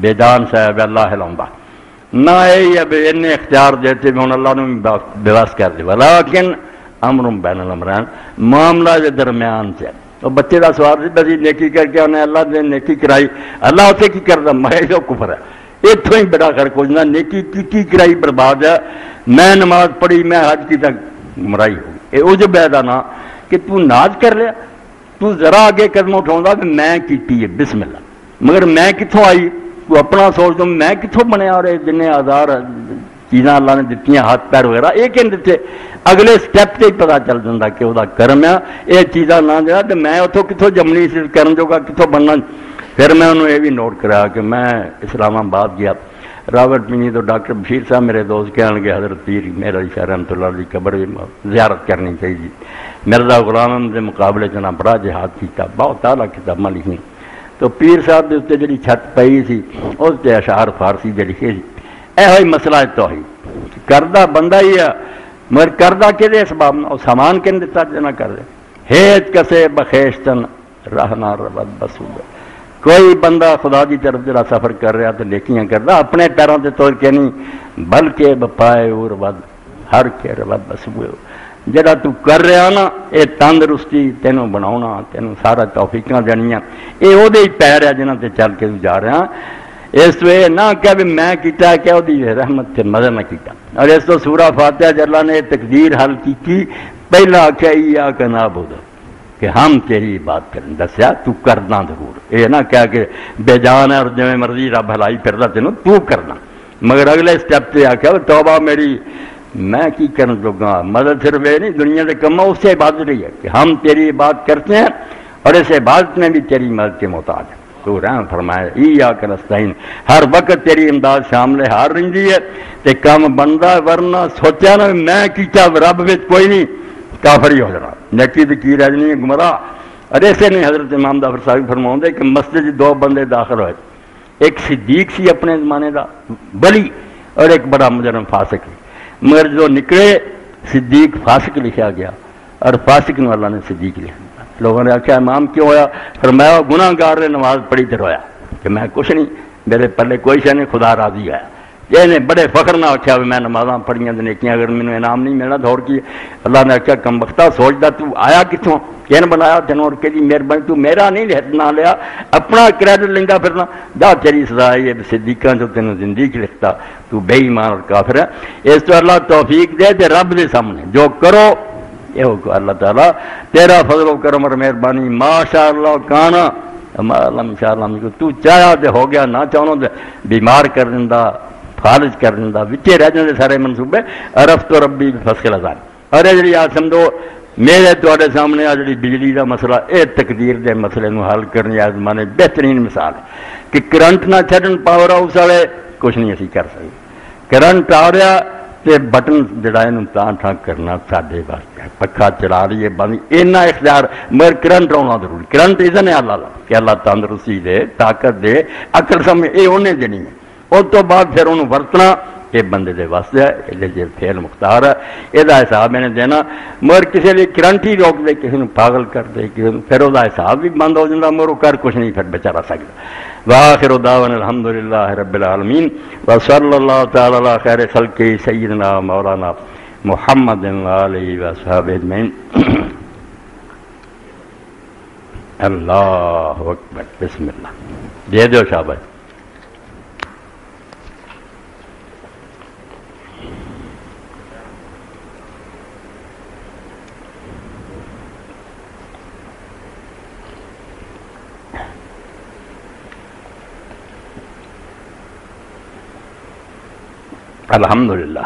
بے جان صاحب اللہ ہلاؤں نہ یہ ان اختیار دیتے بھی ہوں اللہ نے بے بس کر دے ولیکن امر بین الامرین معاملہ کے درمیان سے وہ بچے کا سوال سی بس نیکی کر کے انہیں اللہ نے نیکی کرائی، اللہ اتنے کی کرتا میں جو کفر ہے، اتوں ہی بڑا کر کچھ نہ نیکی کی کرائی برباد ہے، میں نماز پڑھی میں حج کی تک مرائی ہو گئی، یہ عجب ہے نا کہ تو ناز کر لیا، تو ذرا آگے قدم اٹھاؤں کہ میں کیتی ہے بسم اللہ، مگر میں کتوں آئی تو اپنا سوچ دوں میں کتوں بنیا، اور جن آزار چیزاں اللہ نے دیتی ہیں ہاتھ پیر وغیرہ یہ کہ دیتے اگلے سٹیپ سے ہی پتا چل جاتا کہ وہ کرم ہے یہ چیزاں نہ دیا تو میں اتوں کتوں جمنی سی کرن جوگا کتوں بننا۔ پھر میں انہوں یہ بھی نوٹ کرایا کہ میں اسلام آباد گیا، راوٹ پنی تو ڈاکٹر بشیر صاحب میرے دوست کہنے لگے حضرت پیر میرا شاہ رحمۃ اللہ کی قبر بھی زیارت کرنی چاہیے، مرزا غلام احمد کے مقابلے چنا بڑا جہاد کیا، بہت اعلیٰ کتاباں لکھی، تو پیر صاحب کے اتنے جی چھت پئی سی اس سے اشعار فارسی کے لکھے سی، یہ مسئلہ توحید کردہ بندہ ہی ہے، مگر کردہ کہ اسباب نہ سامان کن دیتا جنا کر دے ہیج کسے بخیشتن رہنا ربت بسود، کوئی بندہ خدا کی طرف جڑا سفر کر رہا تو نیکیاں کرتا اپنے پیروں سے توڑ کے نہیں بلکہ بپائے اور ود ہر کے ربت بسوے، جڑا تو کر رہا نا یہ تندرستی تینوں بناؤنا تینوں سارا توفیقاں دینیاں یہ وہ ہی پیر ہے جنہاں تے چل کے جا رہا، اس وے نہ کہ بھی میں کیتا کہ وہ رحمت سے مزہ نہ کیتا۔ اور اس تو سورہ فاتحہ جب اللہ نے تقدیر حل کی پہلا آخیا یا کہ نعبد کہ ہم تیری بات کریں، دسیا تو کرنا ضرور، یہ نہ کہا کہ بے جان ہے اور جو مرضی رب ہلائی پھردا تینوں تو کرنا، مگر اگلے سٹیپ سے آخیا توبہ میری میں کی کرن لگا، مدد صرف یہ نہیں دنیا کے کما اس سے عبادت رہی ہے کہ ہم تیری بات کرتے ہیں اور اس عبادت میں بھی تیری مدد کے محتاج ہیں، تو رحم فرمایا ایاک نستعین، ہر وقت تیری امداد شامل ہار رہی ہے تے کام بندہ، ورنہ سوچا نا میں کیتا رب وچ کوئی نہیں کافر ہی ہو جانا، نیکی تے کی رہ جانی ہے گمراہ۔ اور ایسے نہیں حضرت امام جعفر صاحب فرماؤندے کہ مسجد دو بندے داخل ہوئے، ایک صدیق سی اپنے زمانے دا ولی اور ایک بڑا مجرم فاسق، مگر جو نکلے صدیق فاسق لکھا گیا اور فاسق نے اللہ نے صدیق لکھا، لوگوں نے آخیا امام کیوں ہویا؟ فرمایا گناہ گار نے نماز پڑھی تو رویا کہ میں کچھ نہیں میرے پلے کوئی شے نہیں، خدا راضی ہے، یہ نے بڑے فخر نہ آخیا میں نمازاں پڑھیاں نیکیاں اگر مینوں انعام نہیں ملنا دوڑ کی، اللہ نے آخیا کم بختہ سوچتا تو آیا کتوں، کین بنایا تینوں اور کہ مہربانی تو میرا نہیں نہ لیا اپنا کریڈٹ لینا پھرنا، جا تیری سزا ہے صدیقاں جو تینوں زندگی لکھتا تو بے ایمان اور کافر ہے۔ اس تو اللہ توفیق دے تے رب دے سامنے جو کرو یہ اللہ تعالیٰ تیرا فضل و کرم اور مہربانی، ماشاء اللہ کانا ان شاء اللہ تو چاہیا تو ہو گیا، نہ چاہوں تو بیمار کر دینا، فالج کر دینا، وچے رہ جاندے سارے منصوبے، عرف تو ربی فصل ہزار۔ اور یہ جی آ سمجھو میرے تے سامنے آ جی بجلی کا مسئلہ یہ تقدیر دے مسئلے نو حل کرنے آ زمانے بہترین مثال ہے کہ کرنٹ نہ چڈن پاور ہاؤس والے کچھ نہیں اسی کر سکتے، کرنٹ آ رہا تے بٹن جڑا تاں ٹھاں کرنا ساڈے واسطے، پکھا چلا رہی ہے بند اینا اختیار، مگر کرنٹ آنا ضروری، کرنٹ اذن ہے اللہ کہ اللہ تندرستی دے طاقت دے عقل سمجھ یہ انہیں دینی ہے، اس تو بعد پھر انہوں ورتنا یہ بندے دے واسطے ہے، یہ فعل مختار ہے، یہ حساب میں نے دینا، مگر کسی لیے کرنٹ ہی روک دے، کسی نے پاگل کر دے، پھر وہ حساب بھی بند ہو جاتا، مگر وہ کر کچھ نہیں پھر بچارا سکتا۔ وآخر دعوانا الحمدللہ رب العالمین وصلی اللہ تعالی علی خیر خلق سیدنا مولانا محمد وآلہ وصحبہ اجمعین۔ اللہ اکبر، بسم اللہ، دے دو شاباش۔ الحمدللہ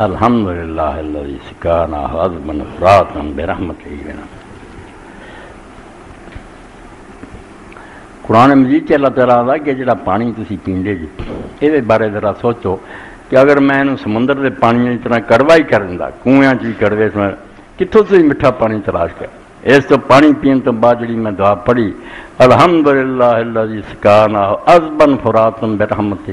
الحمدللہ الذی سقانا عذبا فراتا برحمتہ بنا۔ قرآن مجید اللہ تعالیٰ دا کہ جڑا پانی تسی پیندے جی یہ بارے ذرا سوچو کہ اگر میں انہوں سمندر دے پانی کی طرح کڑوا ہی کر دیندا، کنویں چی کڑوے سمجھ کتوں سے میٹھا پانی تلاش کر، اس تو پانی پین تو بعد جڑی میں دعا پڑھی الحمدللہ الذی سقانا عذبا فراتا برحمتہ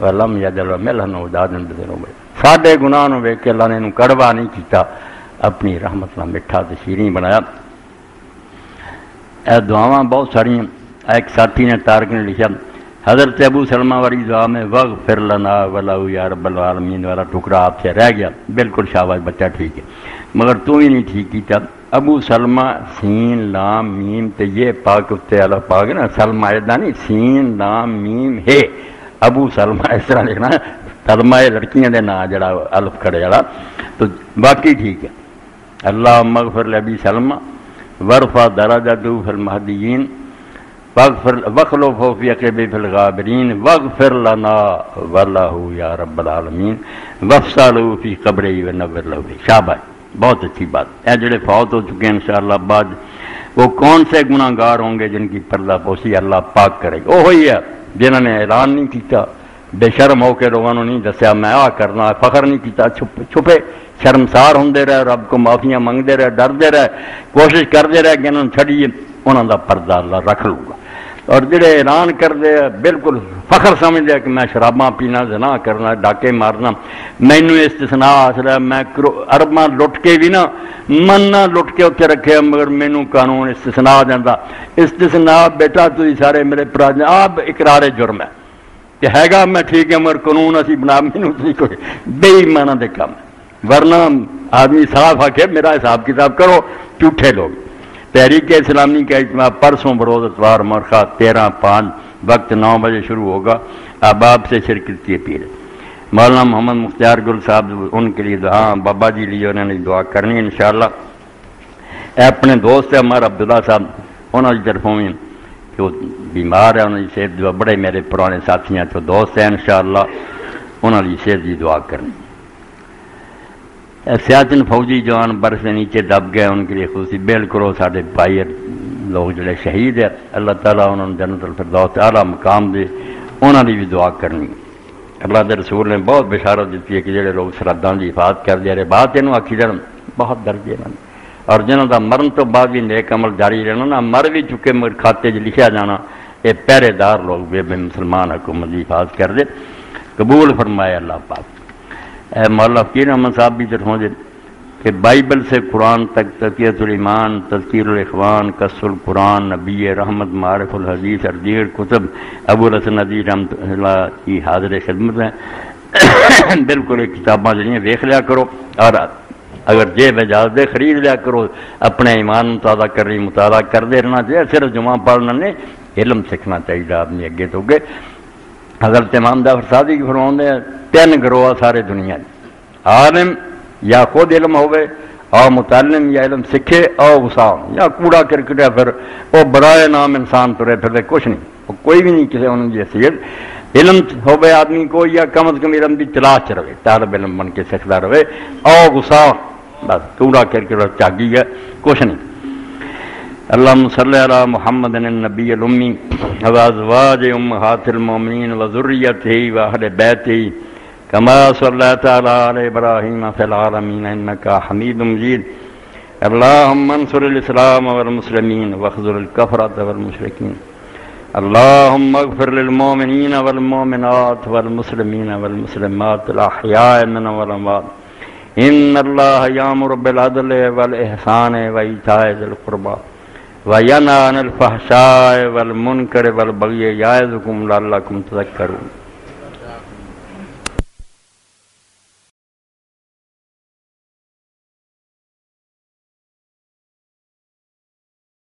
ولم یجعل ملحا اجاجا بذنوبہ، ساڈے گناہ نو ویکھ کے اللہ نے انہوں کڑوا نہیں کیتا، اپنی رحمت نال میٹھا تے شیریں بنایا۔ اے دعاواں بہت ساری، ایک ساتھی نے تارک نے لکھا حضرت ابو سلمہ والی دعا میں وغفر لنا ولہ یا رب العالمین والا ٹکڑا آپ سے رہ گیا، بالکل شاباش بچہ ٹھیک ہے، مگر تو ہی نہیں ٹھیک کیتا۔ ابو سلمہ سین لام میم تے یہ پاک اتنے والا پاک نا، سلمہ ادا نہیں، سین لام میم ہے، ابو سلمہ اس طرح لکھنا، سلمہ لڑکیاں دے نا جڑا الف کھڑے والا، تو باقی ٹھیک ہے۔ اللہم اغفر لابی سلمہ ورفع درجتہ فی المہدیین وخلفہ فی عقبہ فی الغابرین واغفر لنا ولہ یا رب العالمین وافسح لہ فی قبرہ ونور لہ فیہ۔ شاباش، بہت اچھی بات۔ اے جڑے فوت ہو چکے ہیں انشاءاللہ بعد وہ کون سے گناہ گار ہوں گے جن کی پردہ پوشی اللہ پاک کرے گا؟ وہی ہے جنہوں نے اعلان نہیں کیتا، بے شرم ہو کے لوگوں نے نہیں دسیا میں آ کرنا، فخر نہیں کیتا، چھپے شرمسار ہوندے رہے، رب کو معافیاں منگتے رہے، ڈردے رہے، کوشش کرتے رہے کہ انہوں چھڑیے، انہوں دا پردہ اللہ رکھ لوں گا۔ اور جڑے اعلان کر دے بالکل فخر سمجھ دے کہ میں شراباں پینا، زنا کرنا، ڈاکے مارنا، مینو استثناء حاصل ہے، میں ارباں لٹ کے بھی نہ من نہ لٹ کے اتنے رکھے، مگر مینو قانون استثناء دینا۔ استثناء بیٹا تھی سارے میرے پرا آپ اقرار جرم ہے کہ ہے گا میں ٹھیک ہے، مگر قانون اسی بنا مینو کوئی بے ایمانہ دے کام، ورنہ آدمی صاف آ کے میرا حساب کتاب کرو، جھوٹے لوگ۔ تحریک اسلامی کا اجتماع پرسوں بروز اتوار مرخہ 13/5 وقت 9 بجے شروع ہوگا، احباب سے شرکت کی اپیل۔ مولانا محمد مختار گل صاحب ان کے لیے دعا، بابا جی لیے انہوں نے دعا کرنی انشاءاللہ۔ اپنے دوست ہے ہمارا عبداللہ صاحب، انہوں کی طرفوں میں کہ وہ بیمار ہے، انہوں کی صحت دعا، بڑے میرے پرانے ساتھی ہیں تو دوست ہیں انشاءاللہ، انہوں کی صحت کی دعا کرنی۔ سیاچن فوجی جوان برف سے نیچے دب گئے، ان کے لیے خصوصی بالکل سارے بھائی لوگ جڑے شہید ہیں، اللہ تعالیٰ انہوں نے جنت الفردوس اعلیٰ مقام دے، انہوں نے بھی دعا کرنی۔ اللہ کے رسول نے بہت بشارت دیتی ہے کہ جڑے لوگ سرحدوں کی حفاظت کر دے رہے بات یہ آخی جان بہت درجے ہیں، اور جنہوں کا مرن تو بعد بھی نیک عمل جاری رہنا نا، مر بھی چکے مگر کھاتے لکھا جانا، یہ پہرے دار لوگ بے مسلمان حکومت کی حفاظت کر دے، قبول فرمائے اللہ پاک۔ مولانا فقیر احمد صاحب بھی طرفوں سے کہ بائبل سے قرآن تک تقیۃ الایمان، تذکیر الاخوان، قصص القرآن، نبی رحمت، معارف الحدیث اور دیگر کتب ابو الحسن ندوی رحمۃ اللہ کی حاضر خدمت ہیں۔ بالکل یہ کتاباں جڑیاں ویکھ لیا کرو، اور اگر جیب اجازت دے خرید لیا کرو، اپنے ایمان مطالعہ کر رہی مطالعہ کرتے رہنا چاہیے، صرف جمعہ پڑھنا نہیں، علم سیکھنا چاہیے آدمی اگے تو اگے۔ حضرت امام جعفر صادق کی فرماتے ہیں 3 گروہ سارے دنیا عالم یا خود علم ہوئے اور متعلم یا علم سکھے اور غسام یا کوڑا کرکٹیا پھر وہ برائے نام انسان ترے پھر کچھ نہیں، وہ کوئی بھی نہیں کسی انہوں کی حیثیت۔ علم ہوئے آدمی کو یا کم از کم علم کی تلاش رہے، طالب علم بن کے سیکھتا رہے، اور غسام بس کوڑا کرکٹ چاگی ہے، کچھ نہیں۔ اللہم صلی علی محمد النبی الامی وازواج امہات المومنین وذریتہ واہل بیتہ کما صلیت علی ابراہیم فی العالمین انکا حمید مجید۔ اللہم انصر الاسلام والمسلمین واخذل الکفرۃ والمشرکین۔ اللہم اغفر للمؤمنین والمؤمنات والمسلمین والمسلمات الاحیاء منهم والاموات۔ ان اللہ یامر بالعدل والاحسان وایتاء ذی القربى وینہی عن الفحشاء والمنکر والبغی یعظکم لعلکم تذکرون۔